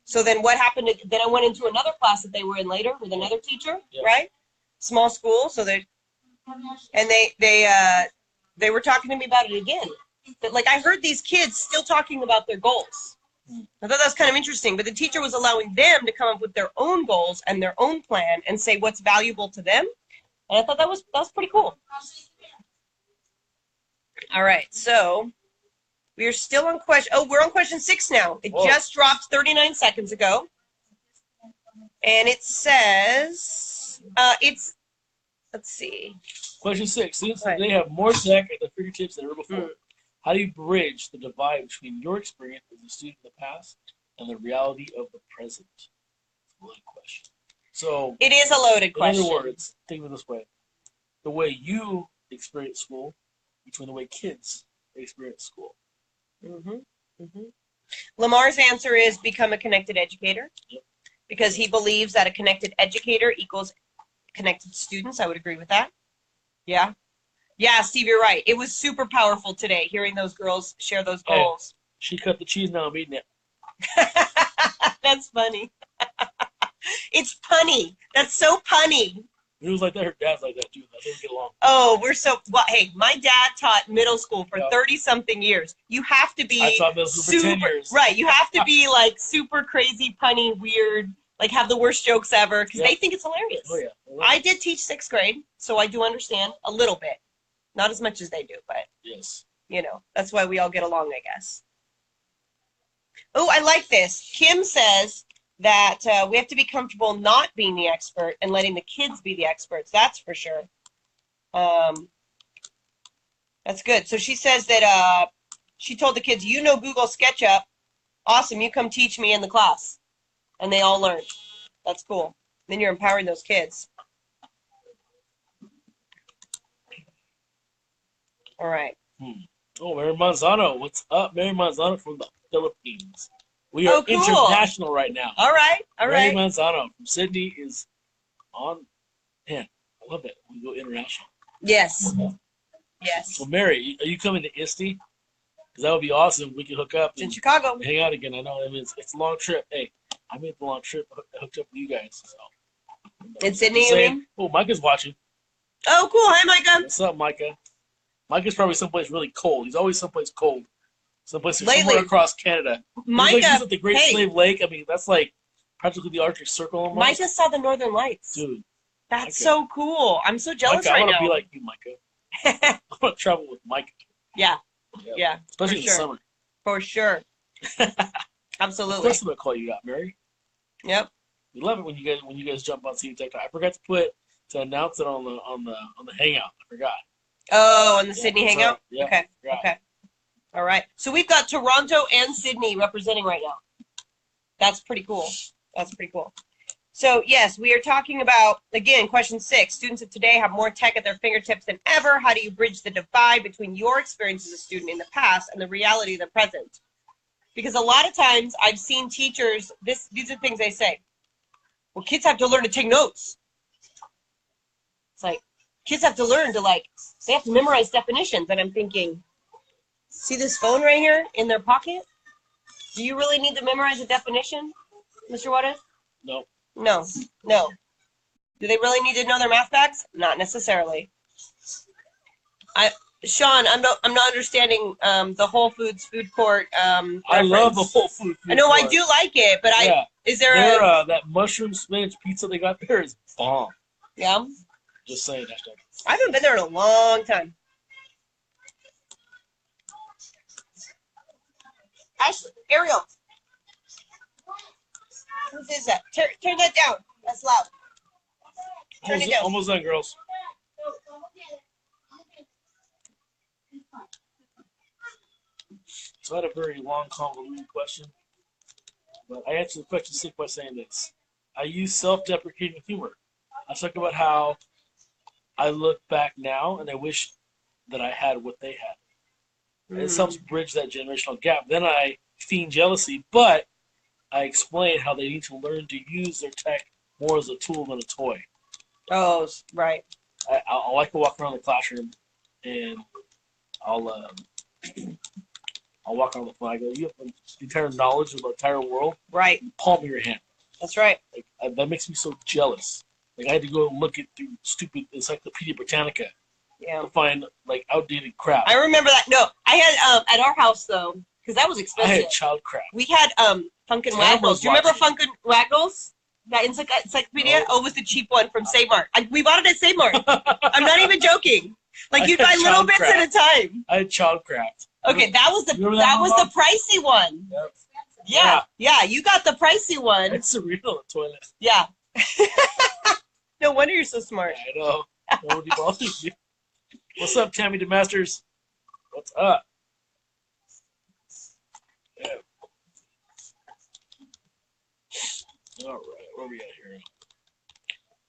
So then what happened? Then I went into another class that they were in later with another teacher, right? small school, so they were talking to me about it again. That like I heard these kids still talking about their goals. I thought that was kind of interesting, but the teacher was allowing them to come up with their own goals and their own plan and say what's valuable to them. And I thought that was pretty cool. All right, so we are still on question. Oh, we're on question 6 now. It just dropped 39 seconds ago. And it says, let's see. Question 6. Students today have more tech at their fingertips than ever before. How do you bridge the divide between your experience as a student in the past and the reality of the present? It's a loaded question. So it is a loaded question. In other words, think of it this way. The way you experience school between the way kids experience school. Lamar's answer is become a connected educator. Yep. Because he believes that a connected educator equals connected students. I would agree with that. Yeah. Yeah, Steve, you're right. It was super powerful today, hearing those girls share those goals. Hey, she cut the cheese, now I'm eating it. That's funny. It's punny. That's so punny. It was like that. Her dad's like that, too. I think we get along. Oh, we're so... Well, hey, my dad taught middle school for 30-something years. You have to be... I taught middle school for 10 years. Right. You have to be, like, super crazy, punny, weird, like, have the worst jokes ever, because they think it's hilarious. Oh, yeah. I did teach 6th grade, so I do understand a little bit. Not as much as they do, but, yes, you know, that's why we all get along, I guess. Oh, I like this. Kim says that we have to be comfortable not being the expert and letting the kids be the experts. That's for sure. That's good. So she says that she told the kids, you know Google SketchUp. Awesome. You come teach me in the class. And they all learned. That's cool. Then you're empowering those kids. All right. Oh, Mary Manzano. What's up, Mary Manzano from the Philippines? We are international right now. All right. All right. Mary Manzano from Sydney is on. Man, I love it. We go international. Yes. Yes. So, Mary, are you coming to ISTE? Because that would be awesome. We could hook up. In Chicago. Hang out again. I know. I mean, it's a long trip. Hey, I made the long trip. Hooked up with you guys. So. In Sydney, you mean? Oh, Micah's watching. Oh, cool. Hi, Micah. What's up, Micah? Micah's probably someplace really cold. He's always someplace cold. Someplace somewhere across Canada. Micah, he's at the Great Slave Lake. I mean, that's like practically the Arctic Circle almost. Micah saw the Northern Lights. Dude. That's so cool. I'm so jealous right now. I want to be like you, Micah. I want to travel with Micah. Yeah. Yeah. Especially in the summer. For sure. Absolutely. Of course I'm going to call you out, Mary. Yep. We love it when you guys jump on Senior Tech Talk. I forgot to announce it on the Hangout. I forgot. Oh, on the Sydney Hangout? Yeah, okay. Okay. All right. So we've got Toronto and Sydney representing right now. That's pretty cool. That's pretty cool. So, yes, we are talking about, again, question 6. Students of today have more tech at their fingertips than ever. How do you bridge the divide between your experience as a student in the past and the reality of the present? Because a lot of times I've seen teachers, these are things they say. Well, kids have to learn to take notes. It's like, kids have to learn to, they have to memorize definitions. And I'm thinking, see this phone right here in their pocket? Do you really need to memorize a definition, Mr. Juarez? No. No. Do they really need to know their math facts? Not necessarily. Sean, I'm not understanding the Whole Foods food court. I love the Whole Foods food I know court. I do like it, but is there that mushroom spinach pizza they got there is bomb. Yeah. Just saying. I haven't been there in a long time. Ashley, Ariel. Whose is that? Turn that down. That's loud. Turn it down. Almost done, girls. So I had a very long, convoluted question. But I answered the question 6 by saying this. I use self-deprecating humor. I talk about how I look back now and I wish that I had what they had. And it helps bridge that generational gap. Then I feign jealousy, but I explain how they need to learn to use their tech more as a tool than a toy. Oh, right. I like to walk around the classroom and I'll walk around the phone. I go, you have the entire knowledge of the entire world. Right. Palm of your hand. That's right. That makes me so jealous. Like I had to go look at through stupid Encyclopedia Britannica Yeah. to find like outdated crap. I remember that. No, I had at our house though, because that was I expensive. had child crap. We had Funkin' Waggles. Do you remember Funkin' Waggles? That encyclopedia? No. Oh, it was the cheap one from Save Mart. We bought it at Save Mart. I'm not even joking. Like I you'd had buy little child bits crap. at a time. I had childcraft. Okay, that was the You remember that that was one, the pricey one. Yep. Yeah, you got the pricey one. It's a real toilet. Yeah. No wonder you're so smart. I know. Nobody bothers you. What's up, Tammy DeMasters? What's up? Yeah. All right, where are we at here?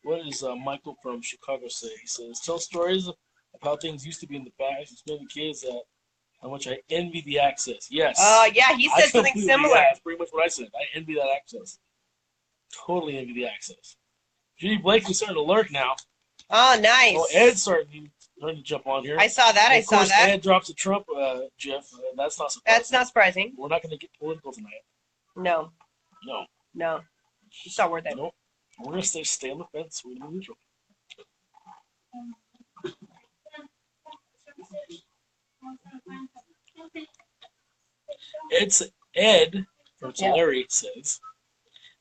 What does Michael from Chicago say? He says, tell stories of how things used to be in the past. Explain to kids that how much I envy the access. Yes. Yeah, he I said something completely- similar. Yeah, that's pretty much what I said. I envy that access. Totally envy the access. Judy Blakely's starting to lurk now. Oh, nice. Oh, Ed's starting to jump on here. I saw that. And I of saw course, that. Ed drops a Trump GIF. That's not surprising. That's not surprising. We're not going to get political tonight. No, No. it's not worth it. Nope. We're going to stay on the fence. We're going to be neutral. Ed from Tulare says,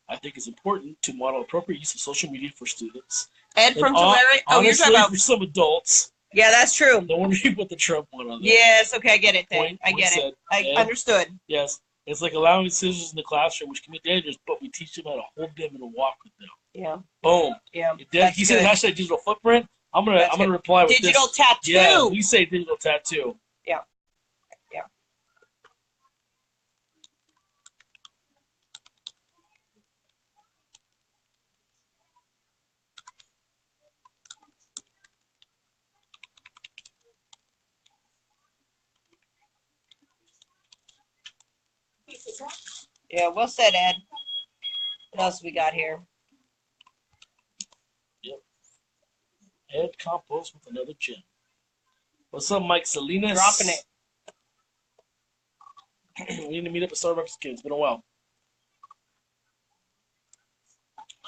I think it's important to model appropriate use of social media for students. Ed from And Tulare. Oh, you're honestly, talking about. for some adults. Yeah, that's true. No wonder you put the Trump one on there. Yes. Okay, I get it. Then Point I get it. said, I Ed. understood. Yes. It's like allowing scissors in the classroom, which can be dangerous, but we teach them how to hold them and walk with them. Yeah. Boom. Yeah. He said hashtag digital footprint. I'm gonna That's reply with Digital this. tattoo. Yeah, we say digital tattoo. Yeah. Yeah, well said, Ed. What else we got here? Ed Campos with another gem. What's up, Mike Salinas? Dropping it. We need to meet up at Starbucks again. It's been a while.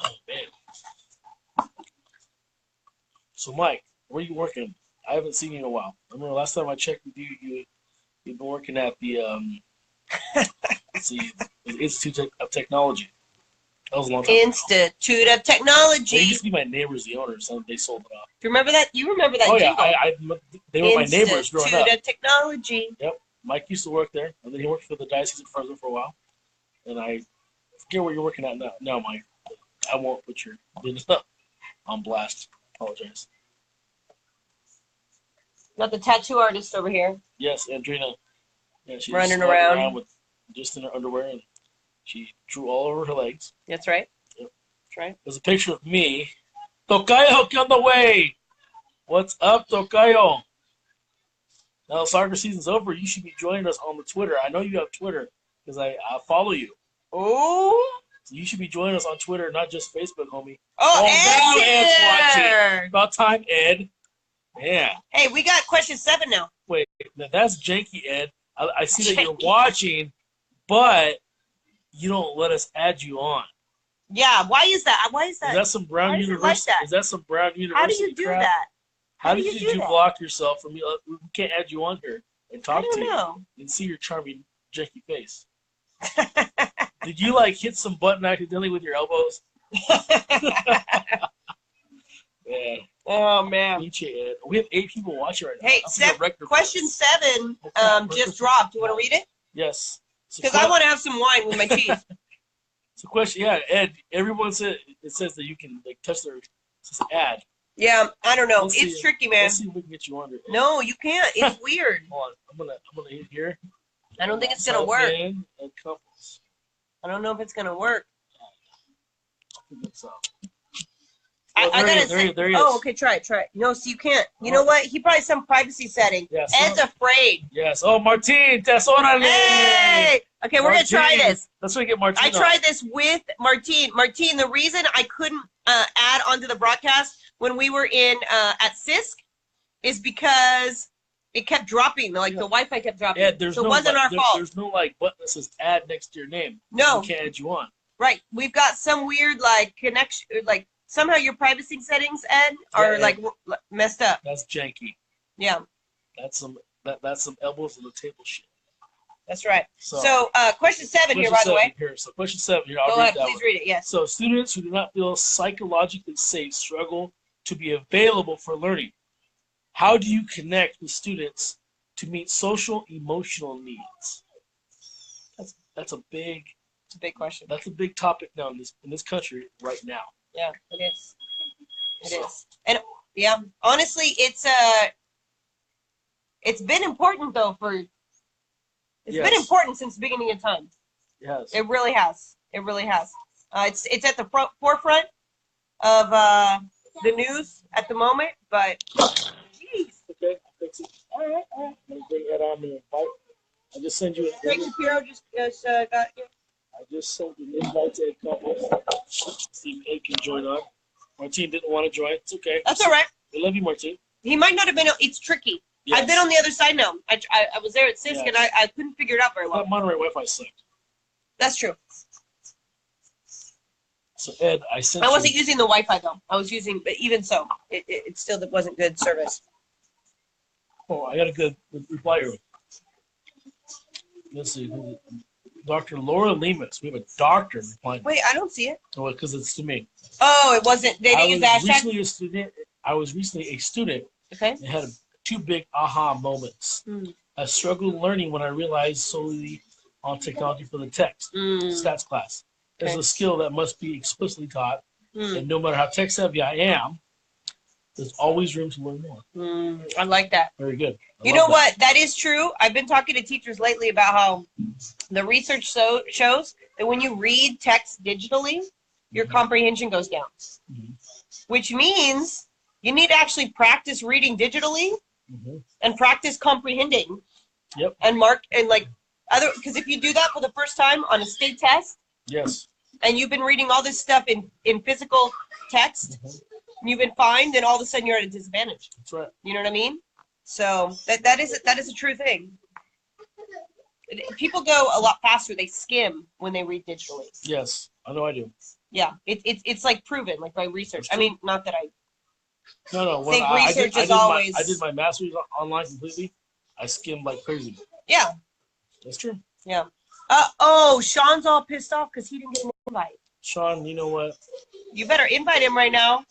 Oh, man. So, Mike, where are you working? I haven't seen you in a while. I remember last time I checked with you, you've been working at the the Institute of Technology. That was a long time ago. Institute of Technology. They used to be my neighbors, the owners, and they sold it off. Do you remember that? You remember that Oh, yeah. jingle? They were my neighbors growing up. Institute of Technology. Yep. Mike used to work there, and then he worked for the Diocese of Fresno for a while. And I forget where you're working at now. No, Mike. I won't put your business up on blast. Apologize. Got the tattoo artist over here. Yes, Andrina. Yeah, she's Running walking around. with just in her underwear, and she drew all over her legs. That's right. Yep. That's right. There's a picture of me. Tocayo, get on the way. What's up, Tocayo? Now soccer season's over. You should be joining us on the Twitter. I know you have Twitter because I follow you. Oh. So you should be joining us on Twitter, not just Facebook, homie. Oh, now Ed's Ed's here. watching. About time, Ed. Yeah. Hey, we got question 7 now. Wait, now that's janky, Ed. I see that you're watching, but you don't let us add you on. Yeah, why is that? Why is Is that? that some Brown Why is it like University? that? Is that some Brown University? How do you do crap? that? How do did you do you that? block yourself from me? We can't add you on here and I talk to don't you know. and see your charming, janky face. Did you like hit some button accidentally with your elbows? Yeah. Oh man. Meet you, Ed. We have 8 people watching right now. Hey, That's like a record question for us. 7 just dropped. You want to read it? Yes. So Because I want to have some wine with my cheese. So question, yeah, Ed. Everyone said it says that you can like touch their. It says ad. Yeah, I don't know. Let's It's see. tricky, man. Let's see if we can get you under. Ed. No, you can't. It's weird. Hold on. I'm gonna hit here. I don't think it's gonna work. And couples. I don't know if it's gonna work. I think it's, I there gotta he is, say. there he is. Oh, okay. Try it. No, so you can't. You know what? He probably some privacy setting. Yeah, Ed's afraid. Yes. Oh, Martin, that's orale. Hey! Okay, we're gonna try Martin. this. Let's get Martin. I tried this with Martine. Martine, the reason I couldn't add onto the broadcast when we were in at CISC is because it kept dropping. Like the Wi-Fi kept dropping. Ed, there's so no, it wasn't our fault. There's no like button that says add next to your name. No. We can't add you on. Right. We've got some weird like connection, like somehow your privacy settings, Ed, are like messed up. That's janky. Yeah. That's some elbows on the table shit. That's right. So, question 7 here, by the way. So question 7 here. I'll Go read ahead, that please one. read it. Yes. So students who do not feel psychologically safe struggle to be available for learning. How do you connect with students to meet social emotional needs? That's a big question. That's a big topic now in this country right now. Yeah, it is. It is. And yeah, honestly, it's been important though it's been important since the beginning of time. Yes. It really has. It really has. It's at the forefront of the news at the moment, but jeez. Okay, fix it. All right. Let me bring that on the invite. I just sent you Greg Shapiro just got here. I just sent an invite to a couple. See if Ed can join on. Martine didn't want to join. It's okay. That's all right. We love you, Martine. He might not have been. It's tricky. Yes. I've been on the other side now. I was there at CISC and I couldn't figure it out very well. Monterey Wi-Fi sucked. That's true. So Ed, I wasn't using the Wi-Fi though. I was using, but even so, it still wasn't good service. Oh, I got a good reply here. Let's see. Dr. Laura Lemus. We have a doctor replying. Wait, I don't see it. Oh, because it's to me. Oh, it wasn't. They didn't use the hashtag? I was recently a student. Okay. And had 2 big aha moments. I struggled learning when I realized solely on technology for the text stats class. There's a skill that must be explicitly taught, and no matter how tech savvy I am, there's always room to learn more. I like that. Very good. You know what? That is true. I've been talking to teachers lately about how the research shows that when you read text digitally, your comprehension goes down, which means you need to actually practice reading digitally and practice comprehending. Yep. And mark and like because if you do that for the first time on a state test. Yes. And you've been reading all this stuff in physical text, and you've been fine, then all of a sudden you're at a disadvantage. That's right. You know what I mean? So that is a true thing. People go a lot faster. They skim when they read digitally. Yes, I know I do. Yeah, it's like proven, like by research. I mean, not that I. No. Think research is always. I did my master's online completely. I skimmed like crazy. Yeah. That's true. Yeah. Sean's all pissed off because he didn't get an invite. Sean, you know what? You better invite him right now.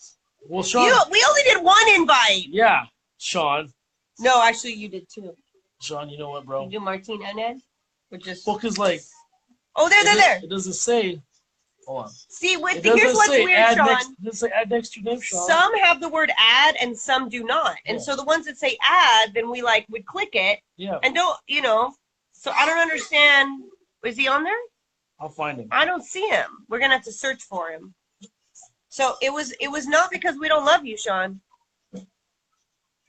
Well, Sean. We only did 1 invite. Yeah, Sean. No, actually, you did 2. Sean, you know what, bro? You do Martine and Ed? Or just... Well, because, like... Oh, there. It doesn't say... Hold on. See, here's what's weird, Sean. It doesn't say add next to your name, Sean. Some have the word add and some do not. And so the ones that say add, then we would click it. Yeah. And don't, so I don't understand. Is he on there? I'll find him. I don't see him. We're going to have to search for him. So it was not because we don't love you, Sean.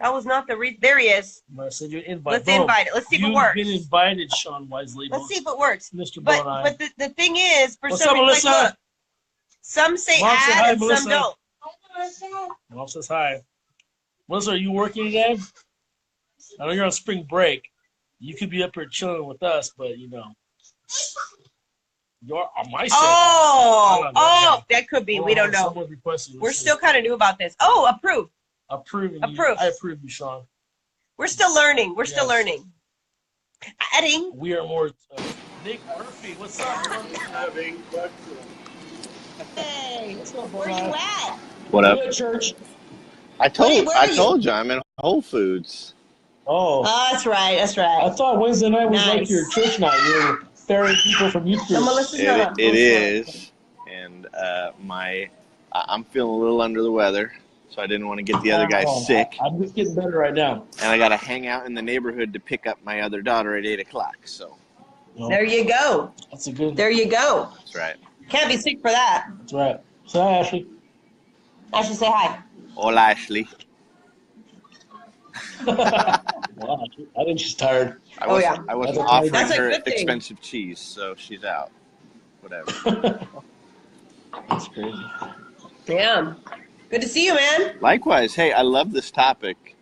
That was not the reason. There he is. I'm going to send you an invite. Let's invite it. Let's see if it works. You've been invited, Sean Wisely. Let's see if it works. Mr. But the thing is, for What's some up, reason, Melissa? look, some say Mom, say add hi, and Melissa. some don't. Mom says hi. Melissa, are you working again? I know you're on spring break. You could be up here chilling with us, but you're on my side. Oh, that could be. We don't know. We're still kind of new about this. Oh, approve. Approve. I approve you, Sean. We're still learning. We're still learning. Adding. We are more. Nick Murphy, what's up? Hey, where you at? What up? Church. I told you I'm in Whole Foods. Oh, that's right. That's right. I thought Wednesday night was like your church night. You were ferrying people from youth group. It is, and I'm feeling a little under the weather, so I didn't want to get the other guy sick. I'm just getting better right now. And I got to hang out in the neighborhood to pick up my other daughter at 8:00. So. There you go. That's a good. There you go. That's right. Can't be sick for that. That's right. Say hi, Ashley. Ashley, say hi. Hola, Ashley. Well, I think she's tired. I wasn't offering her expensive cheese, so she's out. Whatever. That's crazy. Damn. Good to see you, man. Likewise. Hey, I love this topic,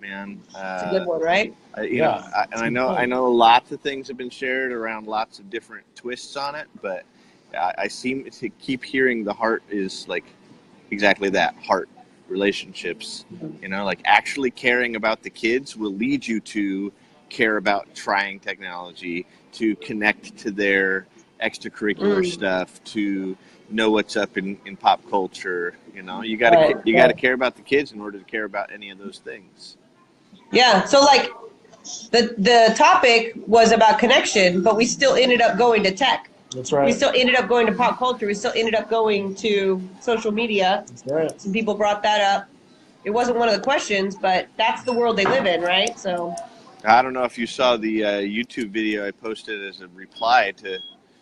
man. It's a good one, right? I know lots of things have been shared around lots of different twists on it, but I seem to keep hearing the heart is like exactly that, heart, relationships. You know, like actually caring about the kids will lead you to care about trying technology, to connect to their extracurricular stuff, to know what's up in pop culture. You know, you gotta care about the kids in order to care about any of those things. Yeah. So like the topic was about connection, but we still ended up going to tech. That's right. We still ended up going to pop culture. We still ended up going to social media. That's right. Some people brought that up. It wasn't one of the questions, but that's the world they live in, right? So I don't know if you saw the YouTube video I posted as a reply to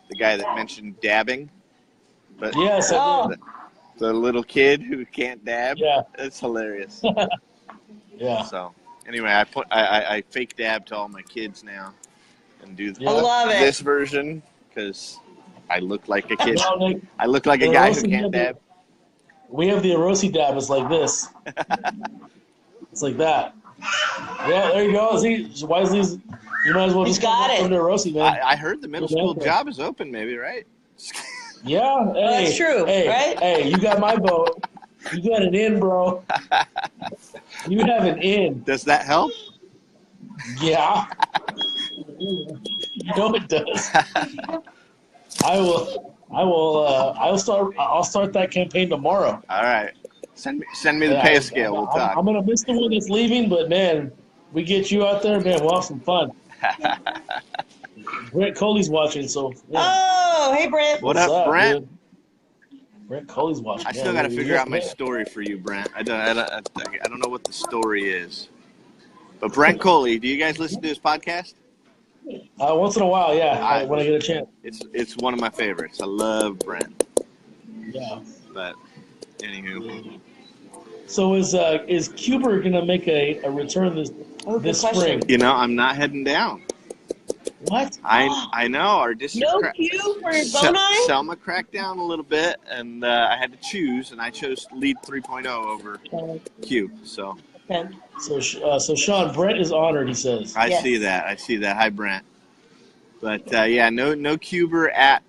the guy that mentioned dabbing. But yes, I did. The little kid who can't dab. Yeah, it's hilarious. Yeah. So anyway, I fake dab to all my kids now, and do I love it. this version because I look like a kid. I look like a guy who can't dab. We have the Erosi dab. It's like this. It's like that. Yeah, there you go. See, Wisely's. You might as well just got it. Under Erosi, man. I heard the middle school job is open, maybe, right? Yeah, hey, that's true, hey, right? Hey, you got my vote. You got an in, bro. You have an in. Does that help? Yeah. You know it does. I'll start that campaign tomorrow. All right. Send me the pay scale. We'll talk. I'm gonna miss the one that's leaving, but man, we get you out there, man. We'll have some fun. Brent Coley's watching, so. Yeah. Oh, hey Brent. What's up, Brent? Dude? Brent Coley's watching. I still got to figure out my story for you, Brent. I don't know what the story is. But Brent Coley, do you guys listen to his podcast? Once in a while, yeah. When I get a chance. It's one of my favorites. I love Brent. Yeah. But anywho. So is Cuber gonna make a return this spring? You know, I'm not heading down. What? I know our district. No Q for Bonai? Selma cracked down a little bit, and I had to choose, and I chose Lead 3.0 over Q. So. Okay. So Sean, Brent is honored. He says. I see that. Hi, Brent. But yeah, no Cuber at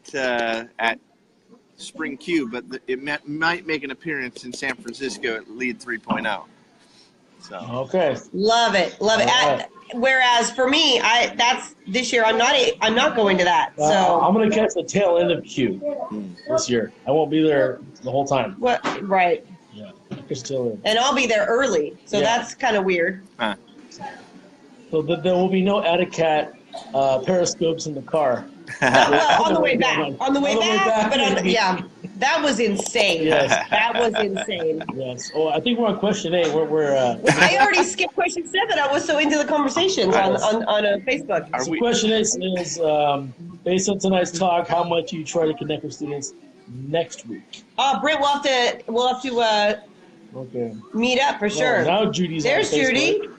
Spring Q, but it might make an appearance in San Francisco at Lead 3.0. So. Okay. Love it. Right. Whereas for me, that's this year. I'm not going to that. So I'm gonna catch the tail end of Q this year. I won't be there the whole time. What? Right. Yeah. Just tail end. And I'll be there early, so that's kind of weird. Huh. So there will be no Eticat periscopes in the car. Well, on the way back. But yeah, that was insane. Yes. That was insane. Yes. Oh, I think we're on question 8. We're I already skipped question 7. I was so into the conversations on Facebook. So question 8 is based on tonight's talk, how much you try to connect with students next week? Brent, we'll have to okay. meet up for sure. Now Judy's There's on Facebook. Judy.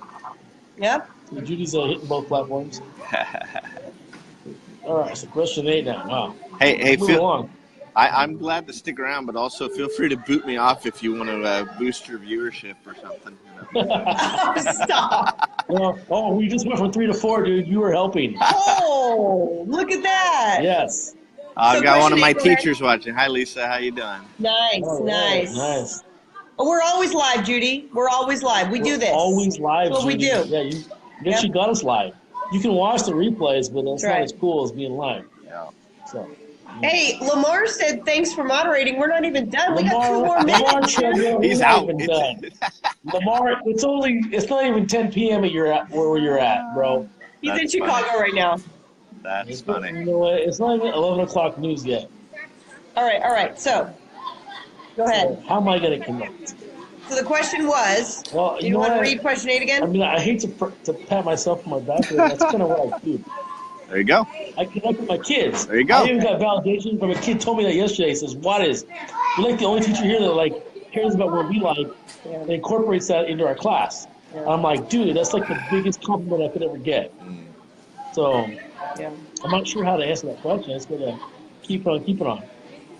Yep. So Judy's hitting both platforms. All right, so question 8 now. Wow. Hey, Move along. I'm glad to stick around, but also feel free to boot me off if you want to boost your viewership or something. You know? Stop. Well, we just went from 3 to 4, dude. You were helping. Oh, look at that. Yes. I've got one of my teachers watching. Hi, Lisa. How you doing? Nice, nice. Nice. Oh, we're always live, Judy. We're always live. We do this. Always live, That's what Judy. we do. Yeah, you actually got us live. You can watch the replays, but that's right. not as cool as being live. Yeah. So. Hey, Lamar said thanks for moderating. We're not even done. We got 2 more minutes. He's out. Lamar, it's not even 10 p.m. where you're at, bro. He's in Chicago right now. That's funny. You know what? It's not even 11 o'clock news yet. All right. So, go ahead. So how am I going to connect? So the question was, Well, do you want to read question 8 again? I mean, I hate to pat myself on my back, but that's kind of what I do. There you go. I connect with my kids. There you go. I even got validation from a kid told me that yesterday. He says, "What you're like the only teacher here that cares about what we like and incorporates that into our class." Yeah. I'm like, dude, that's like the biggest compliment I could ever get. So I'm not sure how to answer that question. It's gonna keep on keeping on.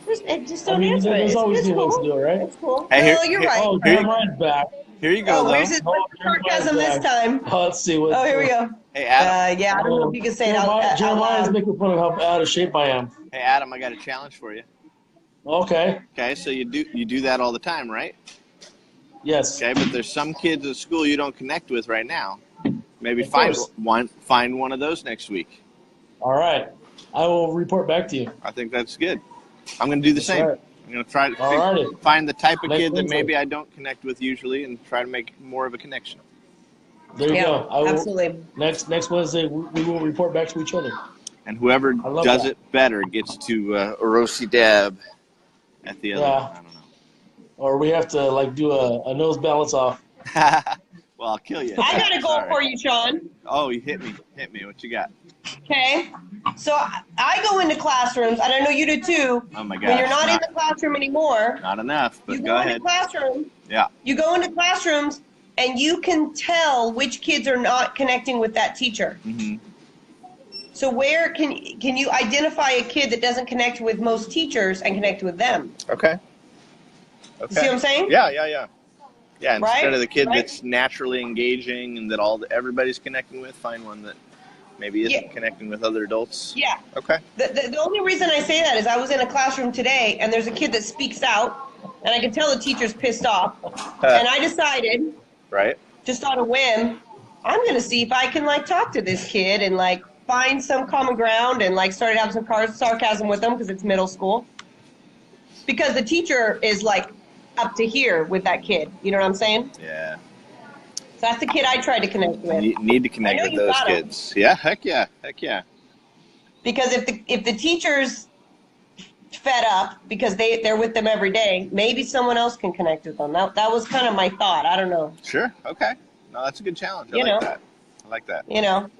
Just don't answer it. There's always new ways to do it, right? That's cool. Hey, you're right. Oh, Jeremiah's back. Here you go. Where's his sarcasm this time? Let's see. Here we go. Hey, Adam. Yeah, I don't know if you can say it out Jeremiah's loud. making fun of how out of shape I am. Hey, Adam, I got a challenge for you. Okay. Okay, so you do that all the time, right? Yes. Okay, but there's some kids at school you don't connect with right now. Maybe Of find course. one of those next week. All right. I will report back to you. I think that's good. I'm going to do the That's same. right. I'm going to try to Alrighty. find the type of Next kid that Wednesday. maybe I don't connect with usually and try to make more of a connection. There you Yeah, go. I will, absolutely. Next Wednesday, we will report back to each other. And whoever I love does that. it better gets to Orosi Dab at the other Yeah. one. I don't Or we have to like do a nose balance off. know. Well, I'll kill you. I got a goal Sorry. for you, Sean. Oh, you hit me. Hit me. What you got? Okay. So I go into classrooms, and I know you do too. Oh, my When gosh. you're not in the classroom anymore, Not enough, you but go go into ahead. classrooms. Yeah. You go into classrooms, and you can tell which kids are not connecting with that teacher. hmm So where can you identify a kid that doesn't connect with most teachers and connect with them? Okay. You see what I'm saying? Yeah. Yeah, instead Right? of the kid Right? that's naturally engaging and that everybody's connecting with, find one that maybe isn't Yeah. connecting with other adults. Yeah. Okay. The only reason I say that is I was in a classroom today, and there's a kid that speaks out, and I can tell the teacher's pissed off. And I decided, Right. just on a whim, I'm going to see if I can, like, talk to this kid and, like, find some common ground and, like, started having some sarcasm with him because it's middle school. Because the teacher is, like, up to here with that kid. You know what I'm saying? Yeah. So that's the kid I tried to connect with. You need to connect I know with you those got 'em. kids. Yeah. Heck yeah. Heck yeah. Because if the teacher's fed up because they're with them every day, maybe someone else can connect with them. That was kind of my thought. I don't know. Sure. Okay. No, that's a good challenge. I You like know. that. I like that. You know,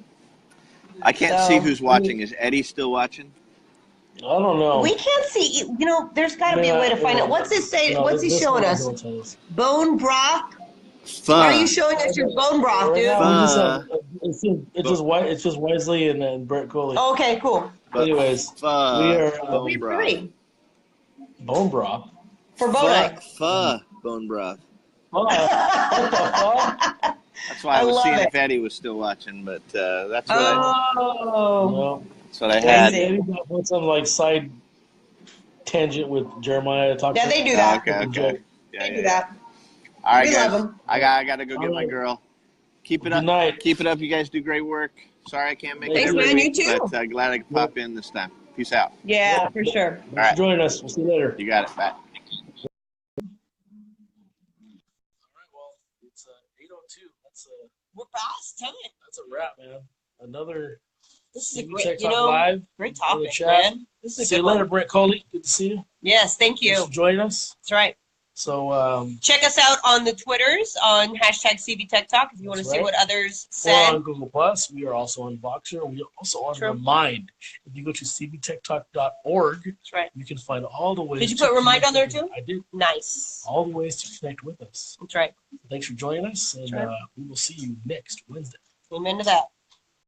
I can't So, see who's watching. Is Eddie still watching? I don't know. we can't see. You know, there's got to be a way to find out. What's this say? No, What's he this showing one us? don't tell us. Bone broth. Fun. Why are you showing us your bone broth, Right dude? now, we just Fun. have, it's just Wesley and Brett Coley. Okay, cool. But Anyways, pho, we are bone We're broth. pretty bone broth. for bone night. Pho, bone broth. What the fuck? That's why I I was love seeing it. if Eddie was still watching, but that's what I, Oh, No. that's what I had. see. Maybe put some like side tangent with Jeremiah talking. yeah, they do that. Okay, okay. Yeah, They yeah, do yeah. that. All right, We guys. love 'em. I got to go get my Alright. girl. Keep it Good up. night. Keep it up. You guys do great work. Sorry I can't make it Thanks, every man. You week, too. but glad I could pop in this time. Peace out. Yeah, for sure. Thanks Alright. for joining us. We'll see you later. You got it. Bye. All right, well, it's 8:02. We're past time. That's a wrap, man. Another This is a CB great, Tech you Talk know, live. great For the topic, chat. man. This is a See you good later, one. Brent Coley. Good to see you. Yes, thank Thanks you. for joining us. That's right. So, Check us out on the Twitters on hashtag CB Tech Talk if you want to That's see right. what others we're said. on Google Plus. We are also on Voxer. We are also on True. Remind. If you go to cbtechtalk.org, That's right. you can find all the ways. Did you to put Remind connect on there with us. too? I did. Nice. All the ways to connect with us. That's right. Thanks for joining us, and That's right. we will see you next Wednesday. Amen to that.